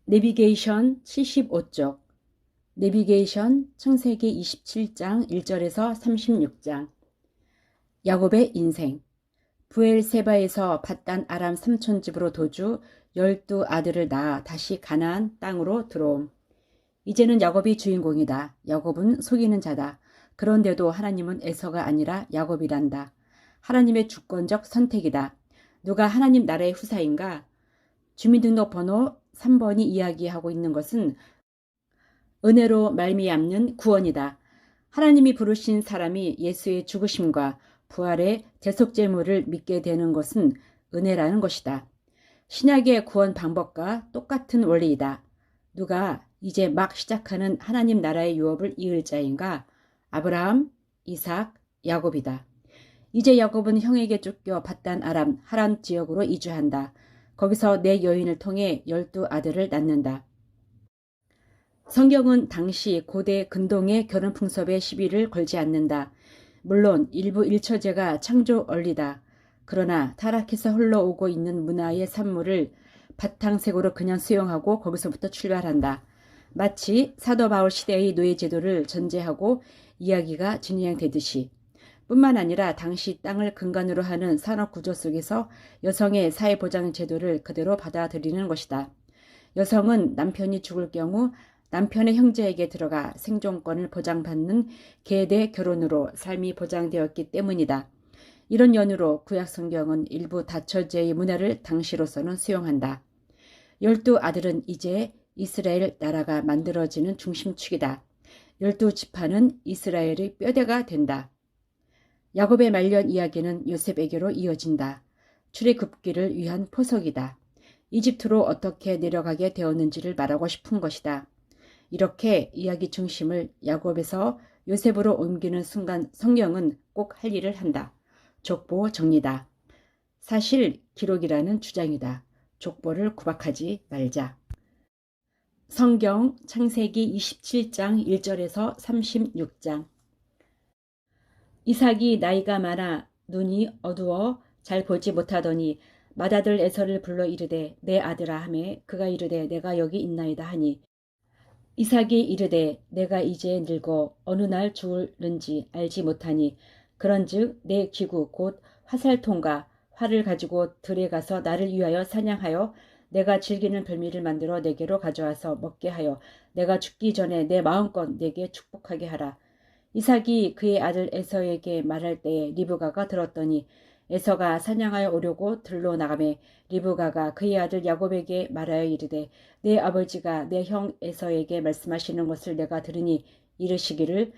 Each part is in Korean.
내비게이션 75쪽, 내비게이션 창세기 27장 1절에서 36장. 야곱의 인생. 브엘세바에서 밧단 아람 삼촌집으로 도주 12아들을 낳아 다시 가나안 땅으로 들어옴. 이제는 야곱이 주인공이다. 야곱은 속이는 자다. 그런데도 하나님은 에서가 아니라 야곱이란다. 하나님의 주권적 선택이다. 누가 하나님 나라의 후사인가? 주민등록번호 3번이 이야기하고 있는 것은 은혜로 말미암는 구원이다. 하나님이 부르신 사람이 예수의 죽으심과 부활의 대속제물을 믿게 되는 것은 은혜라는 것이다. 신약의 구원 방법과 똑같은 원리이다. 누가 이제 막 시작하는 하나님 나라의 유업을 이을 자인가? 아브라함, 이삭, 야곱이다. 이제 야곱은 형에게 쫓겨 밧단 아람 하란 지역으로 이주한다. 거기서 네 여인을 통해 12아들을 낳는다. 성경은 당시 고대 근동의 결혼 풍습에 시비를 걸지 않는다. 물론 일부 일처제가 창조 원리다. 그러나 타락해서 흘러오고 있는 문화의 산물을 바탕색으로 그냥 수용하고 거기서부터 출발한다. 마치 사도 바울 시대의 노예제도를 전제하고 이야기가 진행되듯이. 뿐만 아니라 당시 땅을 근간으로 하는 산업구조 속에서 여성의 사회보장제도를 그대로 받아들이는 것이다. 여성은 남편이 죽을 경우 남편의 형제에게 들어가 생존권을 보장받는 계대 결혼으로 삶이 보장되었기 때문이다. 이런 연유로 구약 성경은 일부 다처제의 문화를 당시로서는 수용한다. 12아들은 이제 이스라엘 나라가 만들어지는 중심축이다. 12지파는 이스라엘의 뼈대가 된다. 야곱의 말년 이야기는 요셉에게로 이어진다. 출애굽기를 위한 포석이다. 이집트로 어떻게 내려가게 되었는지를 말하고 싶은 것이다. 이렇게 이야기 중심을 야곱에서 요셉으로 옮기는 순간 성경은 꼭 할 일을 한다. 족보 정리다. 사실 기록이라는 주장이다. 족보를 구박하지 말자. 성경 창세기 27장 1절에서 36장. 이삭이 나이가 많아 눈이 어두워 잘 보지 못하더니 맏아들 에서를 불러 이르되 내 아들아 하매 그가 이르되 내가 여기 있나이다 하니 이삭이 이르되 내가 이제 늙어 어느 날 죽을는지 알지 못하니 그런즉 내 기구 곧 화살통과 활을 가지고 들에 가서 나를 위하여 사냥하여 내가 즐기는 별미를 만들어 내게로 가져와서 먹게 하여 내가 죽기 전에 내 마음껏 내게 축복하게 하라. 이삭이 그의 아들 에서에게 말할 때에 리브가가 들었더니 에서가 사냥하여 오려고 들로 나가매 리브가가 그의 아들 야곱에게 말하여 이르되 내 아버지가 내 형 에서에게 말씀하시는 것을 내가 들으니 이르시기를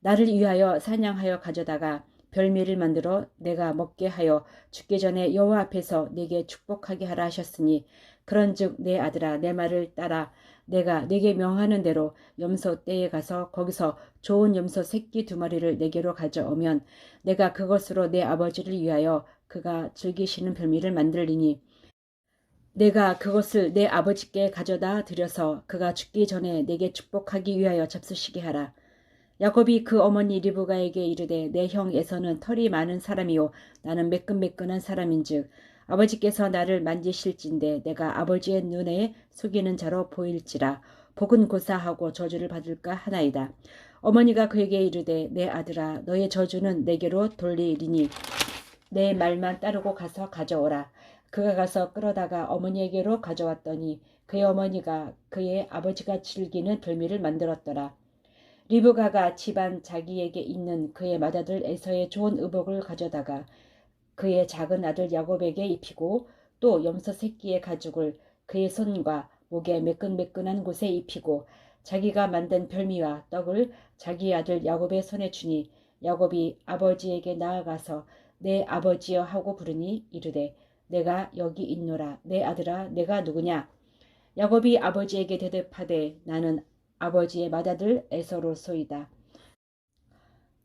나를 위하여 사냥하여 가져다가 별미를 만들어 내가 먹게 하여 죽기 전에 여호와 앞에서 내게 축복하게 하라 하셨으니 그런즉 내 아들아 내 말을 따라 내가 내게 명하는 대로 염소 떼에 가서 거기서 좋은 염소 새끼 2마리를 내게로 가져오면 내가 그것으로 내 아버지를 위하여 그가 즐기시는 별미를 만들리니 내가 그것을 내 아버지께 가져다 드려서 그가 죽기 전에 내게 축복하기 위하여 잡수시게 하라. 야곱이 그 어머니 리브가에게 이르되 내 형 에서는 털이 많은 사람이요 나는 매끈매끈한 사람인즉 아버지께서 나를 만지실진데 내가 아버지의 눈에 속이는 자로 보일지라 복은 고사하고 저주를 받을까 하나이다. 어머니가 그에게 이르되 내 아들아 너의 저주는 내게로 돌리리니 내 말만 따르고 가서 가져오라. 그가 가서 끌어다가 어머니에게로 가져왔더니 그의 어머니가 그의 아버지가 즐기는 별미를 만들었더라. 리브가가 집안 자기에게 있는 그의 맏아들 에서의 좋은 의복을 가져다가 그의 작은 아들 야곱에게 입히고 또 염소 새끼의 가죽을 그의 손과 목에 매끈매끈한 곳에 입히고 자기가 만든 별미와 떡을 자기 아들 야곱의 손에 주니 야곱이 아버지에게 나아가서 내 아버지여 하고 부르니 이르되 내가 여기 있노라. 내 아들아 내가 누구냐? 야곱이 아버지에게 대답하되 나는 아버지의 맏아들 에서로소이다.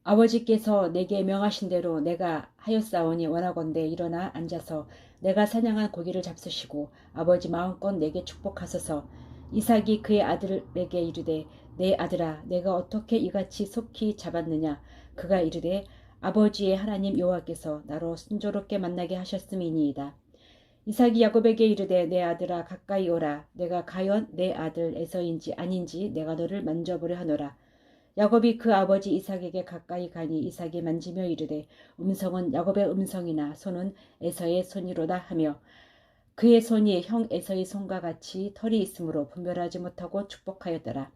아버지께서 내게 명하신 대로 내가 하였사오니 원하건대 일어나 앉아서 내가 사냥한 고기를 잡수시고 아버지 마음껏 내게 축복하소서. 이삭이 그의 아들에게 이르되 내 아들아 내가 어떻게 이같이 속히 잡았느냐. 그가 이르되 아버지의 하나님 여호와께서 나로 순조롭게 만나게 하셨음이니이다. 이삭이 야곱에게 이르되 내 아들아 가까이 오라. 내가 과연 내 아들 에서인지 아닌지 내가 너를 만져보려 하노라. 야곱이 그 아버지 이삭에게 가까이 가니 이삭이 만지며 이르되 음성은 야곱의 음성이나 손은 에서의 손이로다 하며 그의 손이 형 에서의 손과 같이 털이 있으므로 분별하지 못하고 축복하였더라.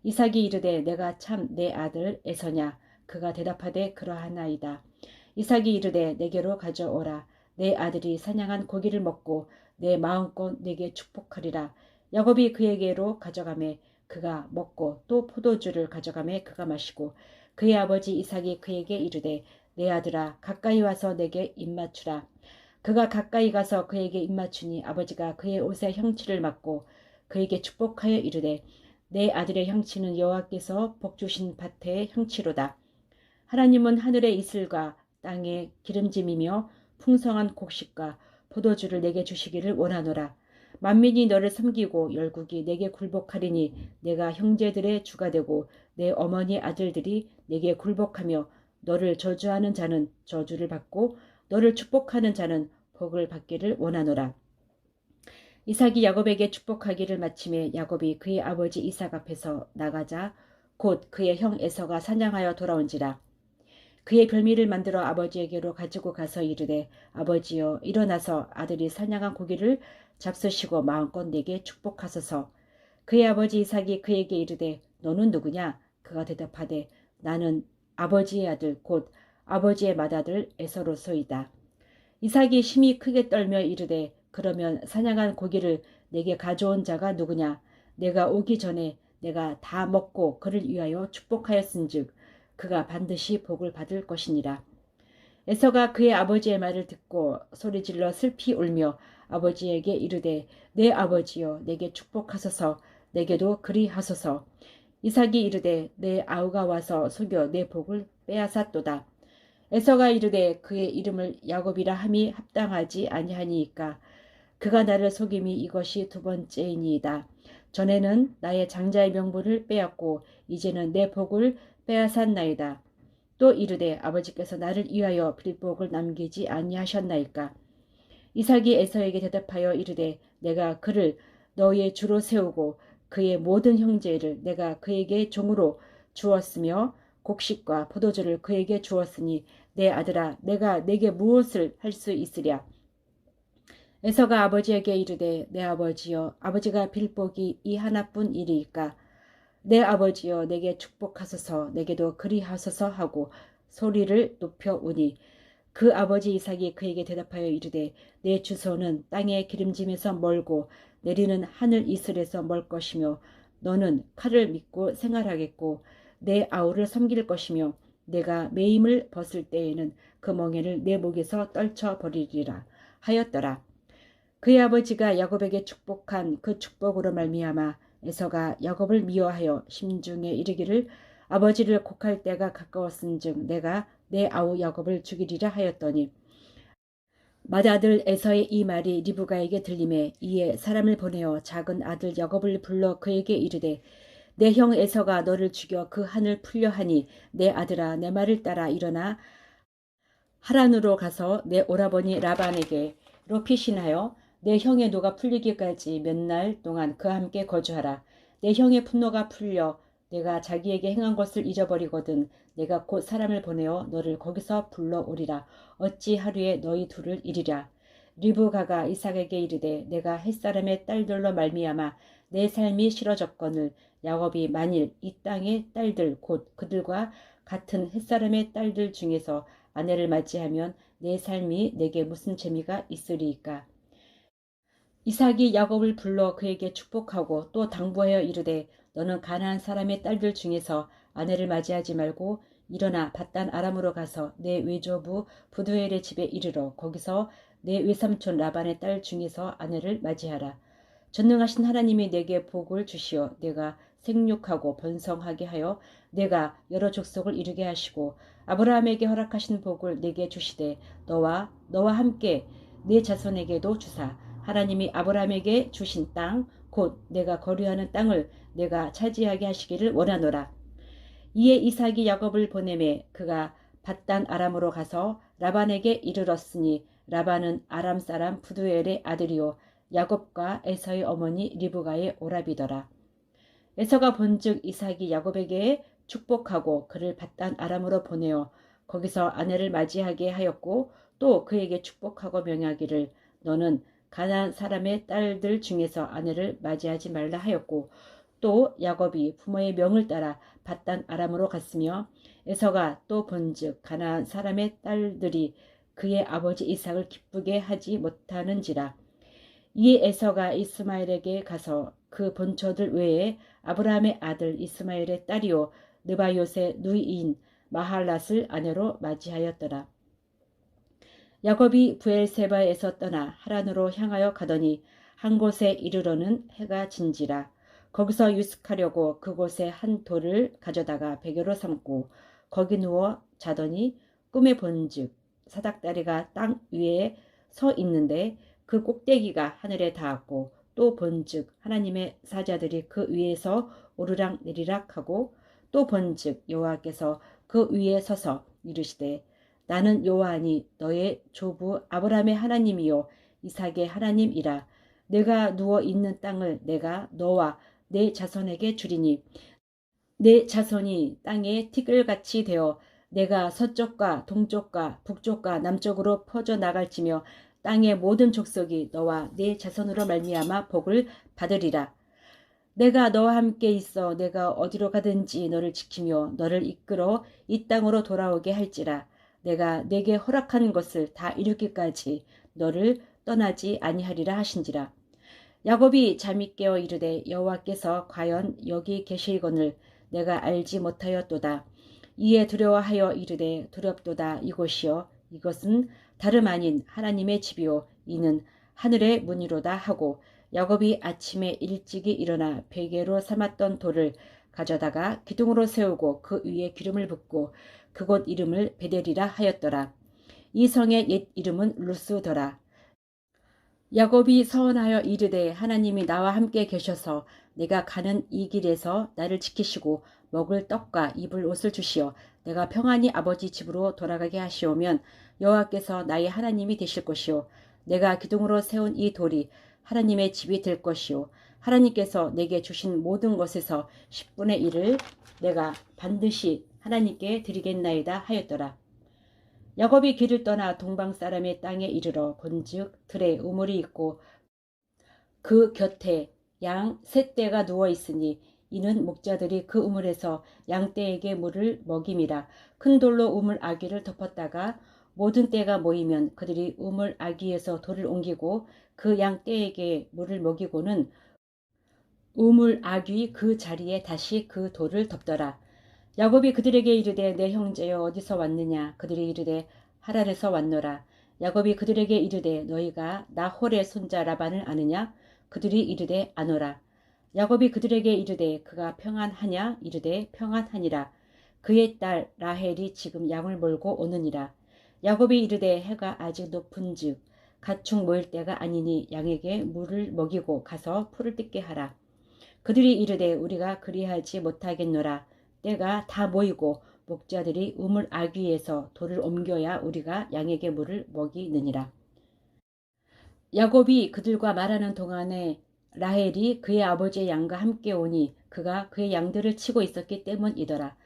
이삭이 이르되 내가 참 내 아들 에서냐. 그가 대답하되 그러하나이다. 이삭이 이르되 내게로 가져오라. 내 아들이 사냥한 고기를 먹고 내 마음껏 내게 축복하리라. 야곱이 그에게로 가져가매 그가 먹고 또 포도주를 가져가매 그가 마시고 그의 아버지 이삭이 그에게 이르되 내 아들아 가까이 와서 내게 입맞추라. 그가 가까이 가서 그에게 입맞추니 아버지가 그의 옷에 형치를 맞고 그에게 축복하여 이르되 내 아들의 형치는 여호와께서 복주신 밭의 형치로다. 하나님은 하늘의 이슬과 땅의 기름짐이며 풍성한 곡식과 포도주를 내게 주시기를 원하노라. 만민이 너를 섬기고 열국이 내게 굴복하리니 내가 형제들의 주가 되고 내 어머니 아들들이 내게 굴복하며 너를 저주하는 자는 저주를 받고 너를 축복하는 자는 복을 받기를 원하노라. 이삭이 야곱에게 축복하기를 마침에 야곱이 그의 아버지 이삭 앞에서 나가자 곧 그의 형 에서가 사냥하여 돌아온지라. 그의 별미를 만들어 아버지에게로 가지고 가서 이르되 아버지여 일어나서 아들이 사냥한 고기를 잡수시고 마음껏 내게 축복하소서. 그의 아버지 이삭이 그에게 이르되 너는 누구냐? 그가 대답하되 나는 아버지의 아들 곧 아버지의 맏아들 에서로소이다. 이삭이 심히 크게 떨며 이르되 그러면 사냥한 고기를 내게 가져온 자가 누구냐? 내가 오기 전에 내가 다 먹고 그를 위하여 축복하였은즉 그가 반드시 복을 받을 것이니라. 에서가 그의 아버지의 말을 듣고 소리질러 슬피 울며 아버지에게 이르되 내 아버지여 내게 축복하소서. 내게도 그리하소서. 이삭이 이르되 내 아우가 와서 속여 내 복을 빼앗았도다. 에서가 이르되 그의 이름을 야곱이라 함이 합당하지 아니하니이까 그가 나를 속임이 이것이 두 번째이니이다. 전에는 나의 장자의 명분을 빼앗고 이제는 내 복을 빼앗았나이다. 또 이르되 아버지께서 나를 위하여 빌복을 남기지 아니하셨나이까. 이삭이 에서에게 대답하여 이르되 내가 그를 너의 주로 세우고 그의 모든 형제를 내가 그에게 종으로 주었으며 곡식과 포도주를 그에게 주었으니 내 아들아 내가 내게 무엇을 할 수 있으랴. 에서가 아버지에게 이르되 내 아버지여 아버지가 빌복이 이 하나뿐 일이니까 내 아버지여 내게 축복하소서. 내게도 그리하소서 하고 소리를 높여 우니 그 아버지 이삭이 그에게 대답하여 이르되 내 주소는 땅의 기름짐에서 멀고 내리는 하늘 이슬에서 멀 것이며 너는 칼을 믿고 생활하겠고 내 아우를 섬길 것이며 내가 매임을 벗을 때에는 그 멍에를 내 목에서 떨쳐버리리라 하였더라. 그의 아버지가 야곱에게 축복한 그 축복으로 말미암아 에서가 야곱을 미워하여 심중에 이르기를 아버지를 곡할 때가 가까웠은즉 내가 내 아우 야곱을 죽이리라 하였더니 맏아들 에서의 이 말이 리브가에게 들림에 이에 사람을 보내어 작은 아들 야곱을 불러 그에게 이르되 내 형 에서가 너를 죽여 그 한을 풀려 하니 내 아들아 내 말을 따라 일어나 하란으로 가서 내 오라버니 라반에게로 피신하여 내 형의 노가 풀리기까지 몇 날 동안 그와 함께 거주하라. 내 형의 분노가 풀려 내가 자기에게 행한 것을 잊어버리거든 내가 곧 사람을 보내어 너를 거기서 불러오리라. 어찌 하루에 너희 둘을 이리랴. 리브가가 이삭에게 이르되 내가 햇사람의 딸들로 말미암아 내 삶이 싫어졌거늘 야곱이 만일 이 땅의 딸들 곧 그들과 같은 햇사람의 딸들 중에서 아내를 맞이하면 내 삶이 내게 무슨 재미가 있으리이까. 이삭이 야곱을 불러 그에게 축복하고 또 당부하여 이르되 너는 가나안 사람의 딸들 중에서 아내를 맞이하지 말고 일어나 밧단 아람으로 가서 내 외조부 부두엘의 집에 이르러 거기서 내 외삼촌 라반의 딸 중에서 아내를 맞이하라. 전능하신 하나님이 내게 복을 주시어 내가 생육하고 번성하게 하여 내가 여러 족속을 이루게 하시고 아브라함에게 허락하신 복을 내게 주시되 너와 함께 내 자손에게도 주사 하나님이 아브라함에게 주신 땅 곧 내가 거류하는 땅을 내가 차지하게 하시기를 원하노라. 이에 이삭이 야곱을 보내매 그가 밧단 아람으로 가서 라반에게 이르렀으니 라반은 아람 사람 부두엘의 아들이요 야곱과 에서의 어머니 리브가의 오라비더라. 에서가 본즉 이삭이 야곱에게 축복하고 그를 paddan 아람으로 보내어 거기서 아내를 맞이하게 하였고 또 그에게 축복하고 명하기를 너는 가나안 사람의 딸들 중에서 아내를 맞이하지 말라 하였고 또 야곱이 부모의 명을 따라 paddan 아람으로 갔으며 에서가 또 본즉 가나안 사람의 딸들이 그의 아버지 이삭을 기쁘게 하지 못하는지라. 이에 에서가 이스마엘에게 가서 그 본처들 외에 아브라함의 아들 이스마엘의 딸이요 느바요의 누이인 마할랏을 아내로 맞이하였더라. 야곱이 부엘세바에서 떠나 하란으로 향하여 가더니 한 곳에 이르러는 해가 진지라. 거기서 유숙하려고 그곳에 한 돌을 가져다가 베개로 삼고 거기 누워 자더니 꿈에 본즉 사닥다리가 땅 위에 서 있는데 그 꼭대기가 하늘에 닿았고 또 본즉 하나님의 사자들이 그 위에서 오르락 내리락 하고 또 본즉 여호와께서 그 위에 서서 이르시되 나는 여호와니 너의 조부 아브라함의 하나님이요 이삭의 하나님이라. 내가 누워 있는 땅을 내가 너와 내 자손에게 주리니 내 자손이 땅에 티끌같이 되어 내가 서쪽과 동쪽과 북쪽과 남쪽으로 퍼져 나갈지며 땅의 모든 족속이 너와 내 자손으로 말미암아 복을 받으리라. 내가 너와 함께 있어 내가 어디로 가든지 너를 지키며 너를 이끌어 이 땅으로 돌아오게 할지라. 내가 내게 허락한 것을 다 이루기까지 너를 떠나지 아니하리라 하신지라. 야곱이 잠이 깨어 이르되 여호와께서 과연 여기 계실거늘 내가 알지 못하였도다. 이에 두려워하여 이르되 두렵도다. 이곳이여 이것은 다름 아닌 하나님의 집이요 이는 하늘의 문이로다 하고 야곱이 아침에 일찍이 일어나 베개로 삼았던 돌을 가져다가 기둥으로 세우고 그 위에 기름을 붓고 그곳 이름을 베델이라 하였더라. 이 성의 옛 이름은 루스더라. 야곱이 서원하여 이르되 하나님이 나와 함께 계셔서 내가 가는 이 길에서 나를 지키시고 먹을 떡과 입을 옷을 주시어 내가 평안히 아버지 집으로 돌아가게 하시오면 여호와께서 나의 하나님이 되실 것이요 내가 기둥으로 세운 이 돌이 하나님의 집이 될 것이요 하나님께서 내게 주신 모든 것에서 10분의 1을 내가 반드시 하나님께 드리겠나이다 하였더라. 야곱이 길을 떠나 동방 사람의 땅에 이르러 본즉 들에 우물이 있고 그 곁에 양 셋 떼가 누워 있으니 이는 목자들이 그 우물에서 양떼에게 물을 먹임이라. 큰 돌로 우물 아귀를 덮었다가 모든 떼가 모이면 그들이 우물 아귀에서 돌을 옮기고 그 양떼에게 물을 먹이고는 우물 아귀 그 자리에 다시 그 돌을 덮더라. 야곱이 그들에게 이르되 내 형제여 어디서 왔느냐. 그들이 이르되 하란에서 왔노라. 야곱이 그들에게 이르되 너희가 나홀의 손자 라반을 아느냐. 그들이 이르되 아노라. 야곱이 그들에게 이르되 그가 평안하냐. 이르되 평안하니라. 그의 딸 라헬이 지금 양을 몰고 오느니라. 야곱이 이르되 해가 아직 높은즉 가축 모일 때가 아니니 양에게 물을 먹이고 가서 풀을 뜯게 하라. 그들이 이르되 우리가 그리하지 못하겠노라. 때가 다 모이고 목자들이 우물 아귀에서 돌을 옮겨야 우리가 양에게 물을 먹이느니라. 야곱이 그들과 말하는 동안에 라헬이 그의 아버지의 양과 함께 오니 그가 그의 양들을 치고 있었기 때문이더라.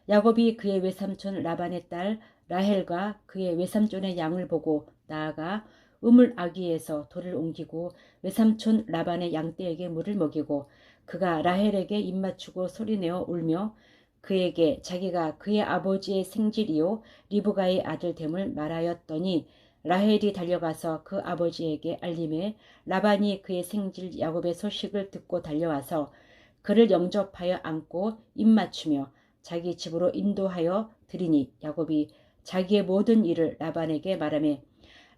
야곱이 그의 외삼촌 라반의 딸 라헬과 그의 외삼촌의 양을 보고 나아가 우물 아귀에서 돌을 옮기고 외삼촌 라반의 양떼에게 물을 먹이고 그가 라헬에게 입맞추고 소리내어 울며 그에게 자기가 그의 아버지의 생질이요 리브가의 아들 됨을 말하였더니 라헬이 달려가서 그 아버지에게 알림해 라반이 그의 생질 야곱의 소식을 듣고 달려와서 그를 영접하여 안고 입맞추며 자기 집으로 인도하여 드리니 야곱이 자기의 모든 일을 라반에게 말하며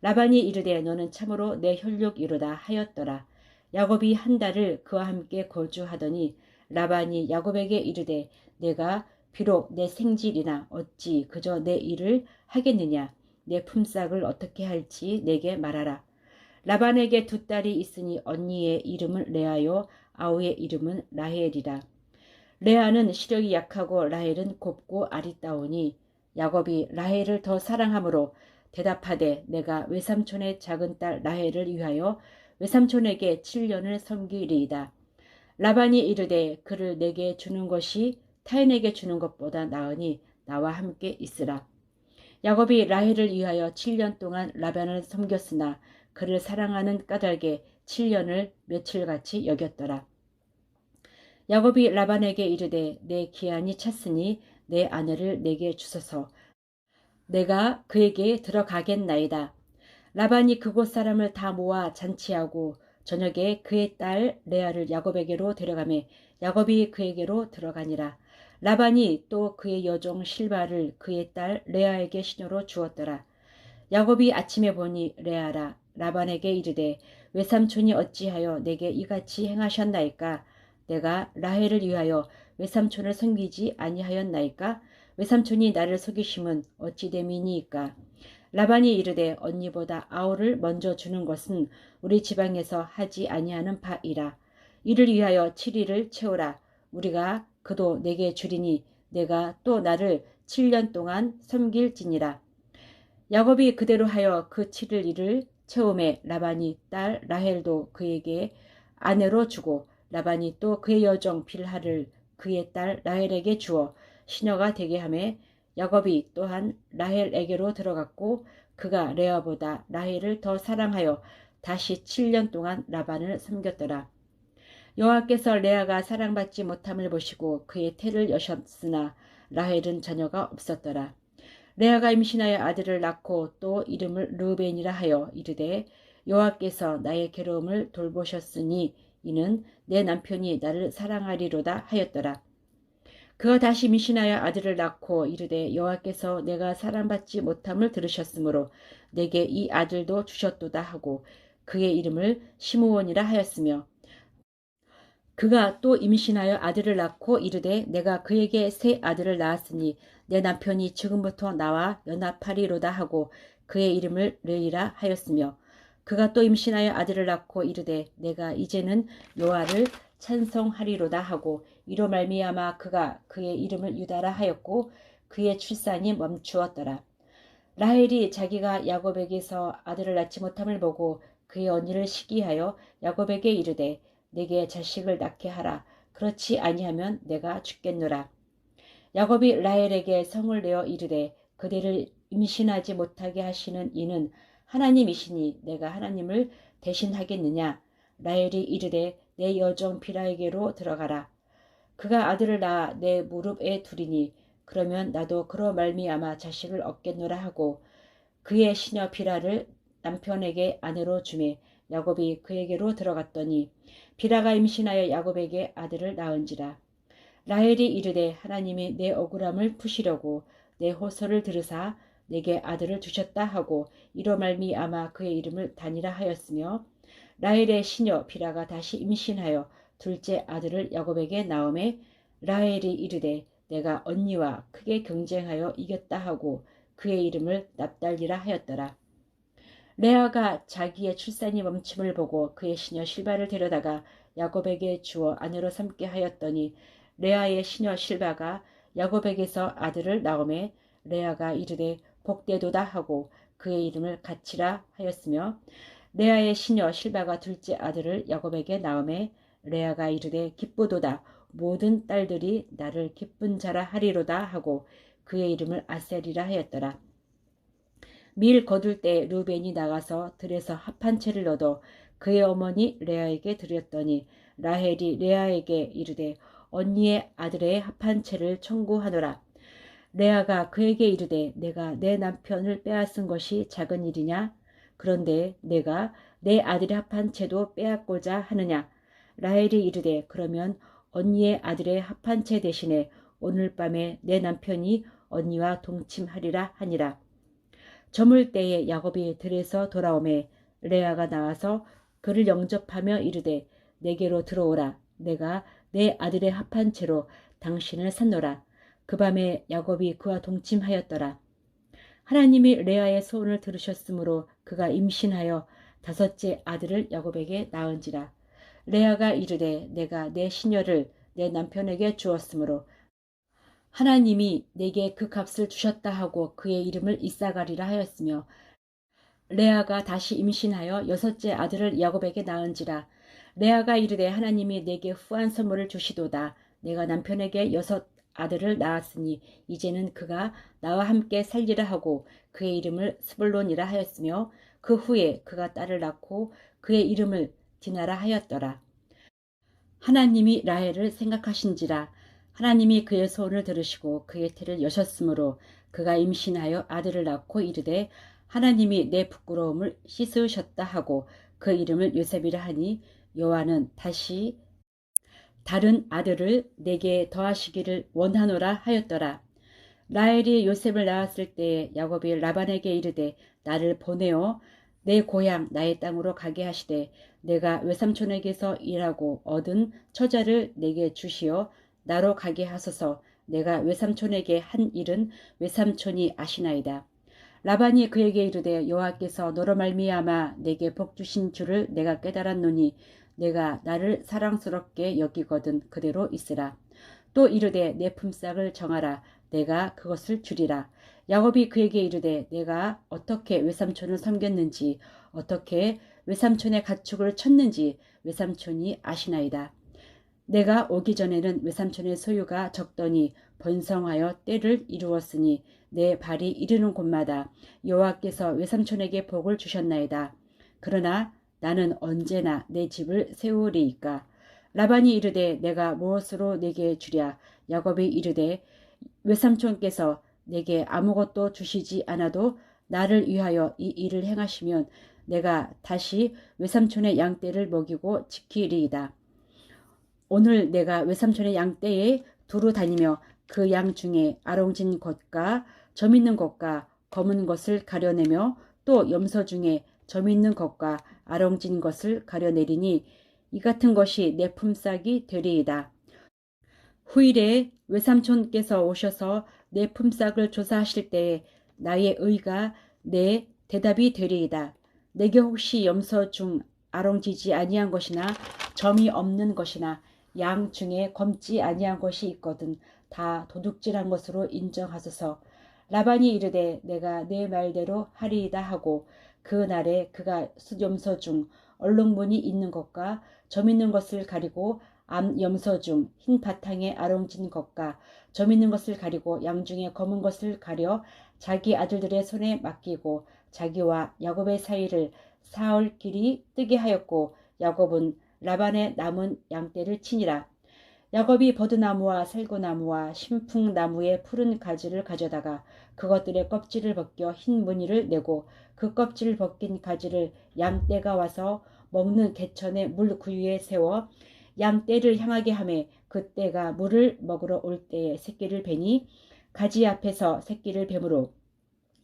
라반이 이르되 너는 참으로 내 혈육이로다 하였더라. 야곱이 한 달을 그와 함께 거주하더니 라반이 야곱에게 이르되 내가 비록 내 생질이나 어찌 그저 내 일을 하겠느냐. 내 품삯을 어떻게 할지 내게 말하라. 라반에게 두 딸이 있으니 언니의 이름은 레아요 아우의 이름은 라헬이라. 레아는 시력이 약하고 라헬은 곱고 아리따우니 야곱이 라헬을 더 사랑하므로 대답하되 내가 외삼촌의 작은 딸 라헬을 위하여 외삼촌에게 7년을 섬기리이다. 라반이 이르되 그를 내게 주는 것이 타인에게 주는 것보다 나으니 나와 함께 있으라. 야곱이 라헬을 위하여 7년 동안 라반을 섬겼으나 그를 사랑하는 까닭에 7년을 며칠같이 여겼더라. 야곱이 라반에게 이르되 내 기한이 찼으니 내 아내를 내게 주소서. 내가 그에게 들어가겠나이다. 라반이 그곳 사람을 다 모아 잔치하고 저녁에 그의 딸 레아를 야곱에게로 데려가매 야곱이 그에게로 들어가니라. 라반이 또 그의 여종 실바를 그의 딸 레아에게 시녀로 주었더라. 야곱이 아침에 보니 레아라. 라반에게 이르되 외삼촌이 어찌하여 내게 이같이 행하셨나이까? 내가 라헬을 위하여 외삼촌을 섬기지 아니하였나이까? 외삼촌이 나를 속이심은 어찌 됨이니이까? 라반이 이르되 언니보다 아우를 먼저 주는 것은 우리 지방에서 하지 아니하는 바이라. 이를 위하여 7일을 채우라. 우리가 그도 내게 주리니 내가 또 나를 7년 동안 섬길지니라. 야곱이 그대로 하여 그 7일을 채움에 라반이 딸 라헬도 그에게 아내로 주고 라반이 또 그의 여종 빌하를 그의 딸 라헬에게 주어 시녀가 되게 하매 야곱이 또한 라헬에게로 들어갔고 그가 레아보다 라헬을 더 사랑하여 다시 7년 동안 라반을 섬겼더라. 여호와께서 레아가 사랑받지 못함을 보시고 그의 태를 여셨으나 라헬은 자녀가 없었더라. 레아가 임신하여 아들을 낳고 또 이름을 르우벤이라 하여 이르되 여호와께서 나의 괴로움을 돌보셨으니 이는 내 남편이 나를 사랑하리로다 하였더라. 그가 다시 임신하여 아들을 낳고 이르되 여호와께서 내가 사랑받지 못함을 들으셨으므로 내게 이 아들도 주셨도다 하고 그의 이름을 시므온이라 하였으며 그가 또 임신하여 아들을 낳고 이르되 내가 그에게 새 아들을 낳았으니 내 남편이 지금부터 나와 연합하리로다 하고 그의 이름을 르이라 하였으며 그가 또 임신하여 아들을 낳고 이르되 내가 이제는 여호와를 찬송하리로다 하고 이로 말미암아 그가 그의 이름을 유다라 하였고 그의 출산이 멈추었더라. 라헬이 자기가 야곱에게서 아들을 낳지 못함을 보고 그의 언니를 시기하여 야곱에게 이르되 내게 자식을 낳게 하라. 그렇지 아니하면 내가 죽겠노라. 야곱이 라헬에게 성을 내어 이르되 그대를 임신하지 못하게 하시는 이는 하나님이시니 내가 하나님을 대신하겠느냐. 라헬이 이르되 내 여종 빌하에게로 들어가라. 그가 아들을 낳아 내 무릎에 두리니 그러면 나도 그로 말미암아 자식을 얻겠노라 하고 그의 시녀 빌하를 남편에게 아내로 주매 야곱이 그에게로 들어갔더니 빌하가 임신하여 야곱에게 아들을 낳은지라. 라헬이 이르되 하나님이 내 억울함을 푸시려고 내 호소를 들으사 내게 아들을 주셨다 하고 이로 말미암아 그의 이름을 다니라 하였으며 라헬의 시녀 빌하가 다시 임신하여 둘째 아들을 야곱에게 낳음에 라헬이 이르되 내가 언니와 크게 경쟁하여 이겼다 하고 그의 이름을 납달리라 하였더라. 레아가 자기의 출산이 멈춤을 보고 그의 시녀 실바를 데려다가 야곱에게 주어 아내로 삼게 하였더니 레아의 시녀 실바가 야곱에게서 아들을 낳음에 레아가 이르되 복되도다 하고 그의 이름을 가치라 하였으며 레아의 시녀 실바가 둘째 아들을 야곱에게 낳음에 레아가 이르되 기쁘도다 모든 딸들이 나를 기쁜 자라 하리로다 하고 그의 이름을 아셀이라 하였더라. 밀 거둘 때 르벤이 나가서 들에서 합한 채를 얻어 그의 어머니 레아에게 드렸더니 라헬이 레아에게 이르되 언니의 아들의 합한 채를 청구하노라. 레아가 그에게 이르되 내가 내 남편을 빼앗은 것이 작은 일이냐? 그런데 내가 내 아들의 합한 채도 빼앗고자 하느냐? 라헬이 이르되 그러면 언니의 아들의 합한 채 대신에 오늘 밤에 내 남편이 언니와 동침하리라 하니라. 저물 때에 야곱이 들에서 돌아오매 레아가 나와서 그를 영접하며 이르되 내게로 들어오라. 내가 내 아들의 합한 채로 당신을 샀노라. 그 밤에 야곱이 그와 동침하였더라. 하나님이 레아의 소원을 들으셨으므로 그가 임신하여 다섯째 아들을 야곱에게 낳은지라. 레아가 이르되 내가 내 시녀를 내 남편에게 주었으므로 하나님이 내게 그 값을 주셨다 하고 그의 이름을 이사가리라 하였으며 레아가 다시 임신하여 여섯째 아들을 야곱에게 낳은지라. 레아가 이르되 하나님이 내게 후한 선물을 주시도다. 내가 남편에게 여섯 아들을 낳았으니 이제는 그가 나와 함께 살리라 하고 그의 이름을 스불론이라 하였으며 그 후에 그가 딸을 낳고 그의 이름을 디나라 하였더라. 하나님이 라헬을 생각하신지라. 하나님이 그의 소원을 들으시고 그의 태를 여셨으므로 그가 임신하여 아들을 낳고 이르되 하나님이 내 부끄러움을 씻으셨다 하고 그 이름을 요셉이라 하니 여호와는 다시 다른 아들을 내게 더하시기를 원하노라 하였더라. 라헬이 요셉을 낳았을 때에 야곱이 라반에게 이르되 나를 보내어 내 고향 나의 땅으로 가게 하시되 내가 외삼촌에게서 일하고 얻은 처자를 내게 주시어 나로 가게 하소서. 내가 외삼촌에게 한 일은 외삼촌이 아시나이다. 라반이 그에게 이르되 여호와께서 너로 말미암아 내게 복 주신 줄을 내가 깨달았노니 내가 나를 사랑스럽게 여기거든 그대로 있으라. 또 이르되 내 품삯을 정하라. 내가 그것을 주리라. 야곱이 그에게 이르되 내가 어떻게 외삼촌을 섬겼는지 어떻게 외삼촌의 가축을 쳤는지 외삼촌이 아시나이다. 내가 오기 전에는 외삼촌의 소유가 적더니 번성하여 때를 이루었으니 내 발이 이르는 곳마다 여호와께서 외삼촌에게 복을 주셨나이다. 그러나 나는 언제나 내 집을 세우리이까. 라반이 이르되 내가 무엇으로 내게 주랴. 야곱이 이르되 외삼촌께서 내게 아무것도 주시지 않아도 나를 위하여 이 일을 행하시면 내가 다시 외삼촌의 양떼를 먹이고 지키리이다. 오늘 내가 외삼촌의 양떼에 두루 다니며 그 양 중에 아롱진 것과 점 있는 것과 검은 것을 가려내며 또 염소 중에 점 있는 것과 아롱진 것을 가려내리니 이 같은 것이 내 품삯이 되리이다. 후일에 외삼촌께서 오셔서 내 품삯을 조사하실 때에 나의 의가 내 대답이 되리이다. 내게 혹시 염소 중 아롱지지 아니한 것이나 점이 없는 것이나 양 중에 검지 아니한 것이 있거든 다 도둑질한 것으로 인정하소서. 라반이 이르되 내가 내 말대로 하리이다 하고 그 날에 그가 숫염소 중 얼룩무늬 있는 것과 점 있는 것을 가리고 암 염소 중 흰 바탕에 아롱진 것과 점 있는 것을 가리고 양 중에 검은 것을 가려 자기 아들들의 손에 맡기고 자기와 야곱의 사이를 사흘 길이 뜨게 하였고 야곱은 라반의 남은 양떼를 치니라. 야곱이 버드나무와 살구나무와 신풍나무의 푸른 가지를 가져다가 그것들의 껍질을 벗겨 흰 무늬를 내고 그 껍질을 벗긴 가지를 양떼가 와서 먹는 개천의 물 구유에 세워 양떼를 향하게 하매 그 떼가 물을 먹으러 올 때에 새끼를 베니 가지 앞에서 새끼를 뱀으로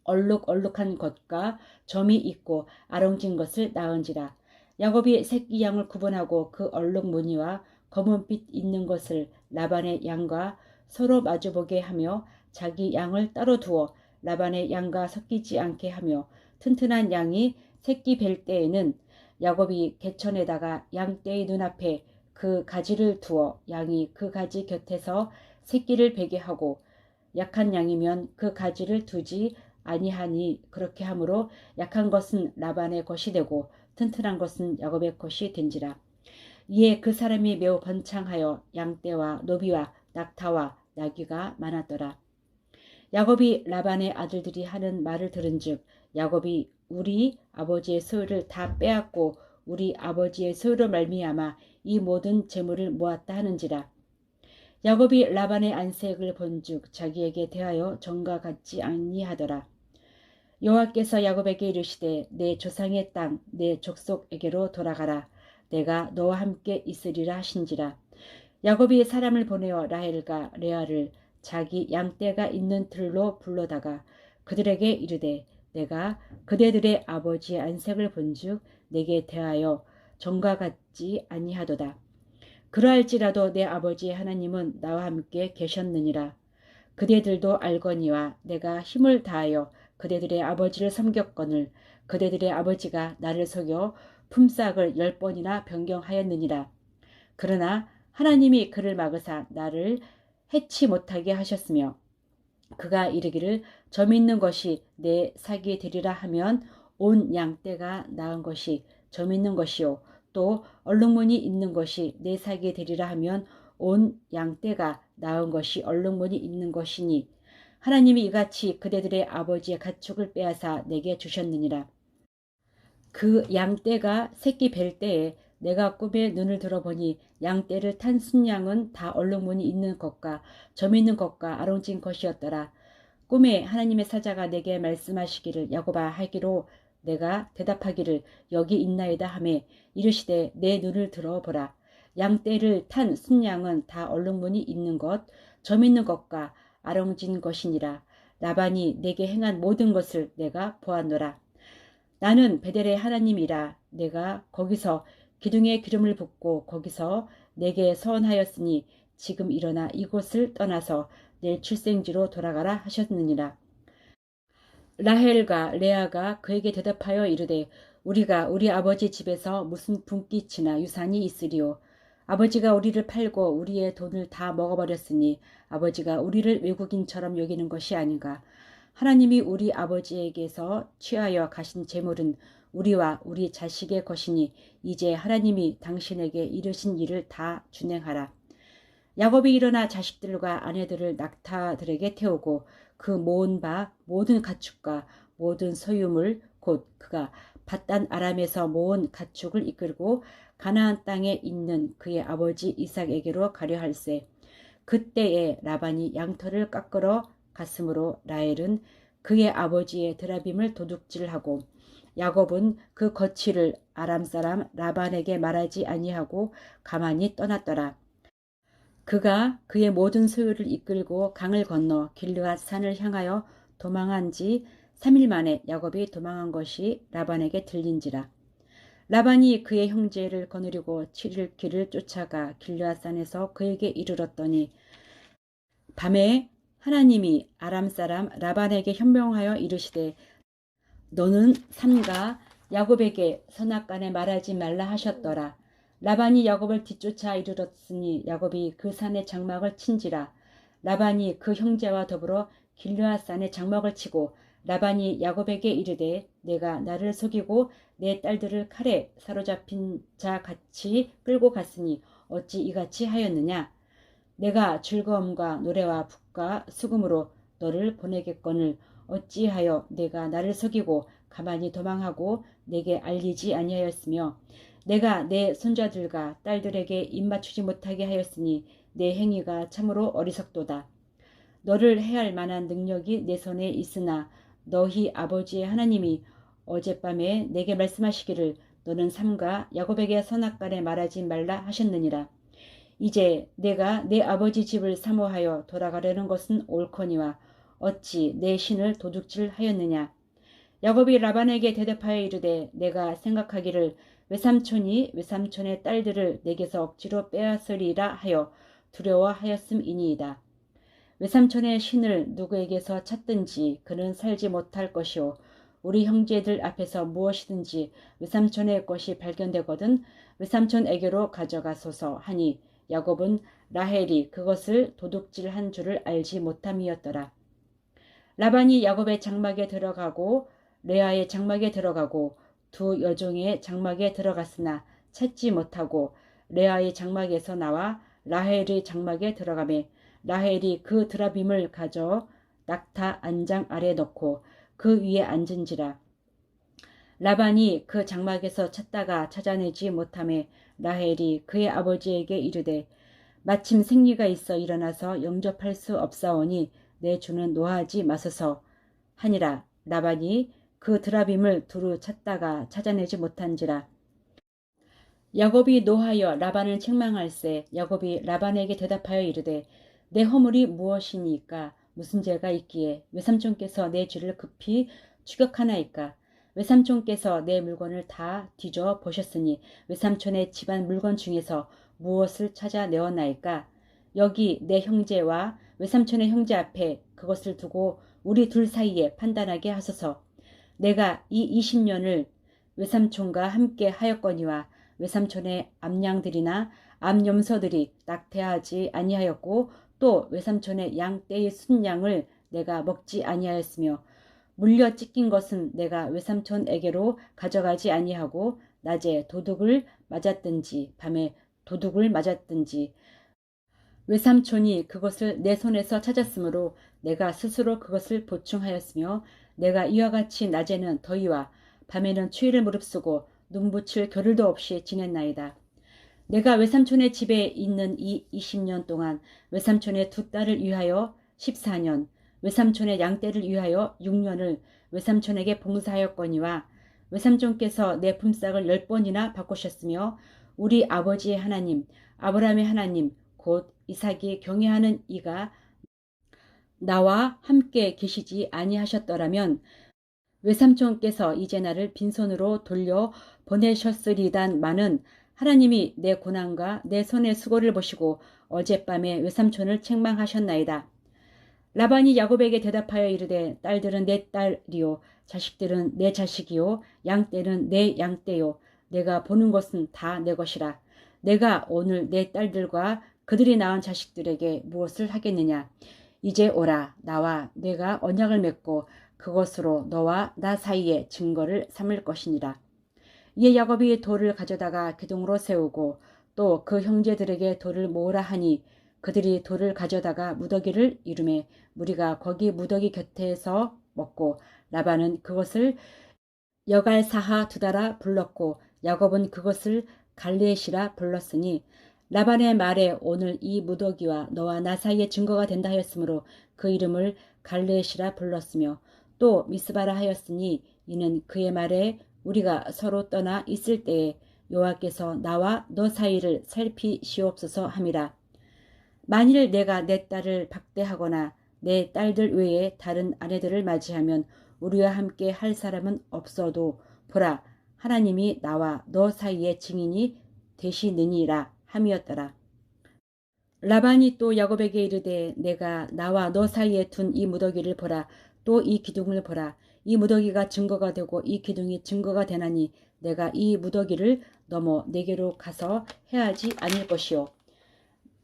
얼룩얼룩한 것과 점이 있고 아롱진 것을 낳은지라. 야곱이 새끼 양을 구분하고 그 얼룩 무늬와 검은빛 있는 것을 라반의 양과 서로 마주보게 하며 자기 양을 따로 두어 라반의 양과 섞이지 않게 하며 튼튼한 양이 새끼 뵐 때에는 야곱이 개천에다가 양떼의 눈앞에 그 가지를 두어 양이 그 가지 곁에서 새끼를 베게 하고 약한 양이면 그 가지를 두지 아니하니 그렇게 하므로 약한 것은 라반의 것이 되고 튼튼한 것은 야곱의 것이 된지라. 이에 그 사람이 매우 번창하여 양떼와 노비와 낙타와 나귀가 많았더라. 야곱이 라반의 아들들이 하는 말을 들은즉 야곱이 우리 아버지의 소유를 다 빼앗고 우리 아버지의 소유로 말미암아 이 모든 재물을 모았다 하는지라. 야곱이 라반의 안색을 본즉 자기에게 대하여 정과 같지 아니하더라. 여호와께서 야곱에게 이르시되 내 조상의 땅 내 족속에게로 돌아가라. 내가 너와 함께 있으리라 하신지라. 야곱이 사람을 보내어 라헬과 레아를 자기 양떼가 있는 들로 불러다가 그들에게 이르되 내가 그대들의 아버지의 안색을 본즉 내게 대하여 정과 같지 아니하도다. 그러할지라도 내 아버지의 하나님은 나와 함께 계셨느니라. 그대들도 알거니와 내가 힘을 다하여 그대들의 아버지를 섬겼거늘 그대들의 아버지가 나를 속여 품삯을 10번이나 변경하였느니라. 그러나 하나님이 그를 막으사 나를 해치 못하게 하셨으며 그가 이르기를 점 있는 것이 내 사기에 되리라 하면 온 양떼가 나은 것이 점 있는 것이요 또 얼룩무늬 있는 것이 내 사기에 되리라 하면 온 양떼가 나은 것이 얼룩무늬 있는 것이니 하나님이 이같이 그대들의 아버지의 가축을 빼앗아 내게 주셨느니라. 그 양떼가 새끼 뵐 때에 내가 꿈에 눈을 들어보니 양떼를 탄 순양은 다 얼룩무늬 있는 것과 점 있는 것과 아롱진 것이었더라. 꿈에 하나님의 사자가 내게 말씀하시기를 야곱아 하기로 내가 대답하기를 여기 있나이다 하매 이르시되 내 눈을 들어보라. 양떼를 탄 순양은 다 얼룩무늬 있는 것, 점 있는 것과 아롱진 것이니라. 라반이 내게 행한 모든 것을 내가 보았노라. 나는 베델의 하나님이라. 내가 거기서 기둥에 기름을 붓고 거기서 내게 서원하였으니 지금 일어나 이곳을 떠나서 내 출생지로 돌아가라 하셨느니라. 라헬과 레아가 그에게 대답하여 이르되 우리가 우리 아버지 집에서 무슨 분깃이나 유산이 있으리요. 아버지가 우리를 팔고 우리의 돈을 다 먹어버렸으니 아버지가 우리를 외국인처럼 여기는 것이 아닌가. 하나님이 우리 아버지에게서 취하여 가신 재물은 우리와 우리 자식의 것이니 이제 하나님이 당신에게 이르신 일을 다 준행하라. 야곱이 일어나 자식들과 아내들을 낙타들에게 태우고 그 모은 바 모든 가축과 모든 소유물 곧 그가 밧단 아람에서 모은 가축을 이끌고 가나안 땅에 있는 그의 아버지 이삭에게로 가려 할세. 그때에 라반이 양털을 깎으러 갔으므로 라헬은 그의 아버지의 드라빔을 도둑질하고 야곱은 그 거취를 아람 사람 라반에게 말하지 아니하고 가만히 떠났더라. 그가 그의 모든 소유를 이끌고 강을 건너 길르앗 산을 향하여 도망한 지 3일 만에 야곱이 도망한 것이 라반에게 들린지라. 라반이 그의 형제를 거느리고 7일 길을 쫓아가 길르앗 산에서 그에게 이르렀더니 밤에 하나님이 아람 사람 라반에게 현명하여 이르시되 너는 삼가 야곱에게 선악간에 말하지 말라 하셨더라. 라반이 야곱을 뒤쫓아 이르렀으니 야곱이 그 산에 장막을 친지라. 라반이 그 형제와 더불어 길르앗 산에 장막을 치고 라반이 야곱에게 이르되 내가 나를 속이고 내 딸들을 칼에 사로잡힌 자 같이 끌고 갔으니 어찌 이같이 하였느냐. 내가 즐거움과 노래와 북과 수금으로 너를 보내겠거늘 어찌하여 내가 나를 속이고 가만히 도망하고 내게 알리지 아니하였으며 내가 내 손자들과 딸들에게 입맞추지 못하게 하였으니 내 행위가 참으로 어리석도다. 너를 해할 만한 능력이 내 손에 있으나 너희 아버지의 하나님이 어젯밤에 내게 말씀하시기를 너는 삼가 야곱에게 선악간에 말하지 말라 하셨느니라. 이제 내가 내 아버지 집을 사모하여 돌아가려는 것은 옳거니와 어찌 내 신을 도둑질하였느냐. 야곱이 라반에게 대답하여 이르되 내가 생각하기를 외삼촌이 외삼촌의 딸들을 내게서 억지로 빼앗으리라 하여 두려워하였음이니이다. 외삼촌의 신을 누구에게서 찾든지 그는 살지 못할 것이요 우리 형제들 앞에서 무엇이든지 외삼촌의 것이 발견되거든 외삼촌에게로 가져가소서 하니 야곱은 라헬이 그것을 도둑질한 줄을 알지 못함이었더라. 라반이 야곱의 장막에 들어가고 레아의 장막에 들어가고 두 여종의 장막에 들어갔으나 찾지 못하고 레아의 장막에서 나와 라헬의 장막에 들어가매 라헬이 그 드라빔을 가져 낙타 안장 아래 넣고 그 위에 앉은지라. 라반이 그 장막에서 찾다가 찾아내지 못하매 라헬이 그의 아버지에게 이르되 마침 생리가 있어 일어나서 영접할 수 없사오니 내 주는 노하지 마소서 하니라. 라반이 그 드라빔을 두루 찾다가 찾아내지 못한지라. 야곱이 노하여 라반을 책망할세. 야곱이 라반에게 대답하여 이르되 내 허물이 무엇이니까 무슨 죄가 있기에 외삼촌께서 내 죄를 급히 추격하나이까. 외삼촌께서 내 물건을 다 뒤져 보셨으니 외삼촌의 집안 물건 중에서 무엇을 찾아내었나이까. 여기 내 형제와 외삼촌의 형제 앞에 그것을 두고 우리 둘 사이에 판단하게 하소서. 내가 이 20년을 외삼촌과 함께 하였거니와 외삼촌의 암양들이나 암염소들이 낙태하지 아니하였고 또 외삼촌의 양떼의 순양을 내가 먹지 아니하였으며 물려 찢긴 것은 내가 외삼촌에게로 가져가지 아니하고 낮에 도둑을 맞았든지 밤에 도둑을 맞았든지 외삼촌이 그것을 내 손에서 찾았으므로 내가 스스로 그것을 보충하였으며 내가 이와 같이 낮에는 더위와 밤에는 추위를 무릅쓰고 눈붙일 겨를도 없이 지냈나이다. 내가 외삼촌의 집에 있는 이 20년 동안 외삼촌의 두 딸을 위하여 14년, 외삼촌의 양떼를 위하여 6년을 외삼촌에게 봉사하였거니와 외삼촌께서 내 품삯을 10번이나 바꾸셨으며 우리 아버지의 하나님, 아브라함의 하나님, 곧 이삭이 경외하는 이가 나와 함께 계시지 아니하셨더라면 외삼촌께서 이제 나를 빈손으로 돌려 보내셨으리단마는 하나님이 내 고난과 내 손의 수고를 보시고 어젯밤에 외삼촌을 책망하셨나이다. 라반이 야곱에게 대답하여 이르되 딸들은 내 딸이요 자식들은 내 자식이요 양떼는 내 양떼요 내가 보는 것은 다 내 것이라. 내가 오늘 내 딸들과 그들이 낳은 자식들에게 무엇을 하겠느냐. 이제 오라 나와 내가 언약을 맺고 그것으로 너와 나 사이에 증거를 삼을 것이니라. 이에 야곱이 돌을 가져다가 기둥으로 세우고 또 그 형제들에게 돌을 모으라 하니 그들이 돌을 가져다가 무더기를 이루매 무리가 거기 무더기 곁에서 먹고 라반은 그것을 여갈사하 두다라 불렀고 야곱은 그것을 갈레시라 불렀으니 라반의 말에 오늘 이 무더기와 너와 나 사이의 증거가 된다 하였으므로 그 이름을 갈레시라 불렀으며 또 미스바라 하였으니 이는 그의 말에 우리가 서로 떠나 있을 때에 여호와께서 나와 너 사이를 살피시옵소서 함이라. 만일 내가 내 딸을 박대하거나 내 딸들 외에 다른 아내들을 맞이하면 우리와 함께 할 사람은 없어도 보라 하나님이 나와 너 사이의 증인이 되시느니라 함이었더라. 라반이 또 야곱에게 이르되 내가 나와 너 사이에 둔 이 무더기를 보라. 또 이 기둥을 보라. 이 무더기가 증거가 되고 이 기둥이 증거가 되나니 내가 이 무더기를 넘어 내게로 가서 해하지 아닐 것이요.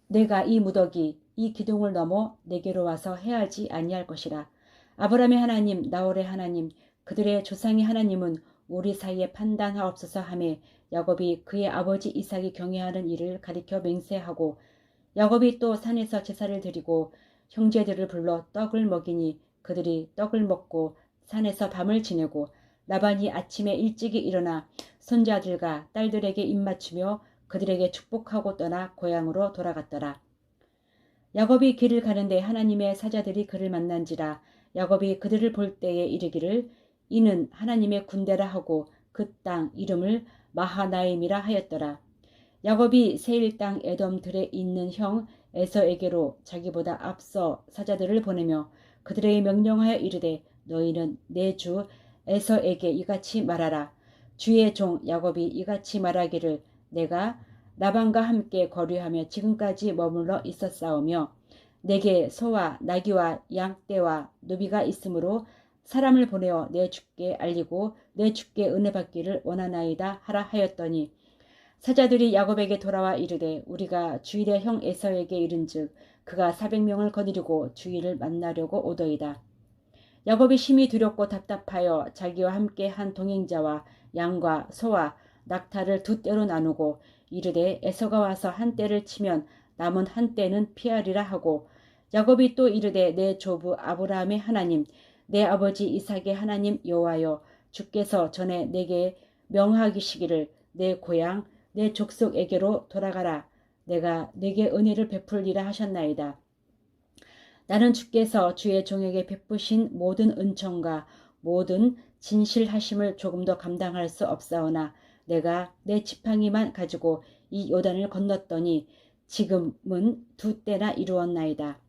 내가 이 무더기 이 기둥을 넘어 내게로 와서 해하지 아니할 것이라. 아브라함의 하나님 나홀의 하나님 그들의 조상의 하나님은 우리 사이에 판단하옵소서 하매 야곱이 그의 아버지 이삭이 경외하는 일을 가리켜 맹세하고 야곱이 또 산에서 제사를 드리고 형제들을 불러 떡을 먹이니 그들이 떡을 먹고 산에서 밤을 지내고 라반이 아침에 일찍이 일어나 손자들과 딸들에게 입맞추며 그들에게 축복하고 떠나 고향으로 돌아갔더라. 야곱이 길을 가는데 하나님의 사자들이 그를 만난지라. 야곱이 그들을 볼 때에 이르기를 이는 하나님의 군대라 하고 그 땅 이름을 마하나임이라 하였더라. 야곱이 세일 땅 에돔들에 있는 형 에서에게로 자기보다 앞서 사자들을 보내며 그들에게 명령하여 이르되 너희는 내 주 에서에게 이같이 말하라. 주의 종 야곱이 이같이 말하기를 내가 라반과 함께 거류하며 지금까지 머물러 있었사오며 내게 소와 나귀와 양떼와 노비가 있으므로 사람을 보내어 내 주께 알리고 내 주께 은혜 받기를 원하나이다 하라 하였더니 사자들이 야곱에게 돌아와 이르되 우리가 주일의 형 에서에게 이른즉 그가 400명을 거느리고 주일을 만나려고 오더이다. 야곱이 심히 두렵고 답답하여 자기와 함께 한 동행자와 양과 소와 낙타를 두 떼로 나누고 이르되 에서가 와서 한 떼를 치면 남은 한 떼는 피하리라 하고 야곱이 또 이르되 내 조부 아브라함의 하나님 내 아버지 이삭의 하나님 여호와여 주께서 전에 내게 명하시기를 내 고향 내 족속에게로 돌아가라. 내가 내게 은혜를 베풀리라 하셨나이다. 나는 주께서 주의 종에게 베푸신 모든 은총과 모든 진실하심을 조금 더 감당할 수 없사오나 내가 내 지팡이만 가지고 이 요단을 건넜더니 지금은 두 때나 이루었나이다.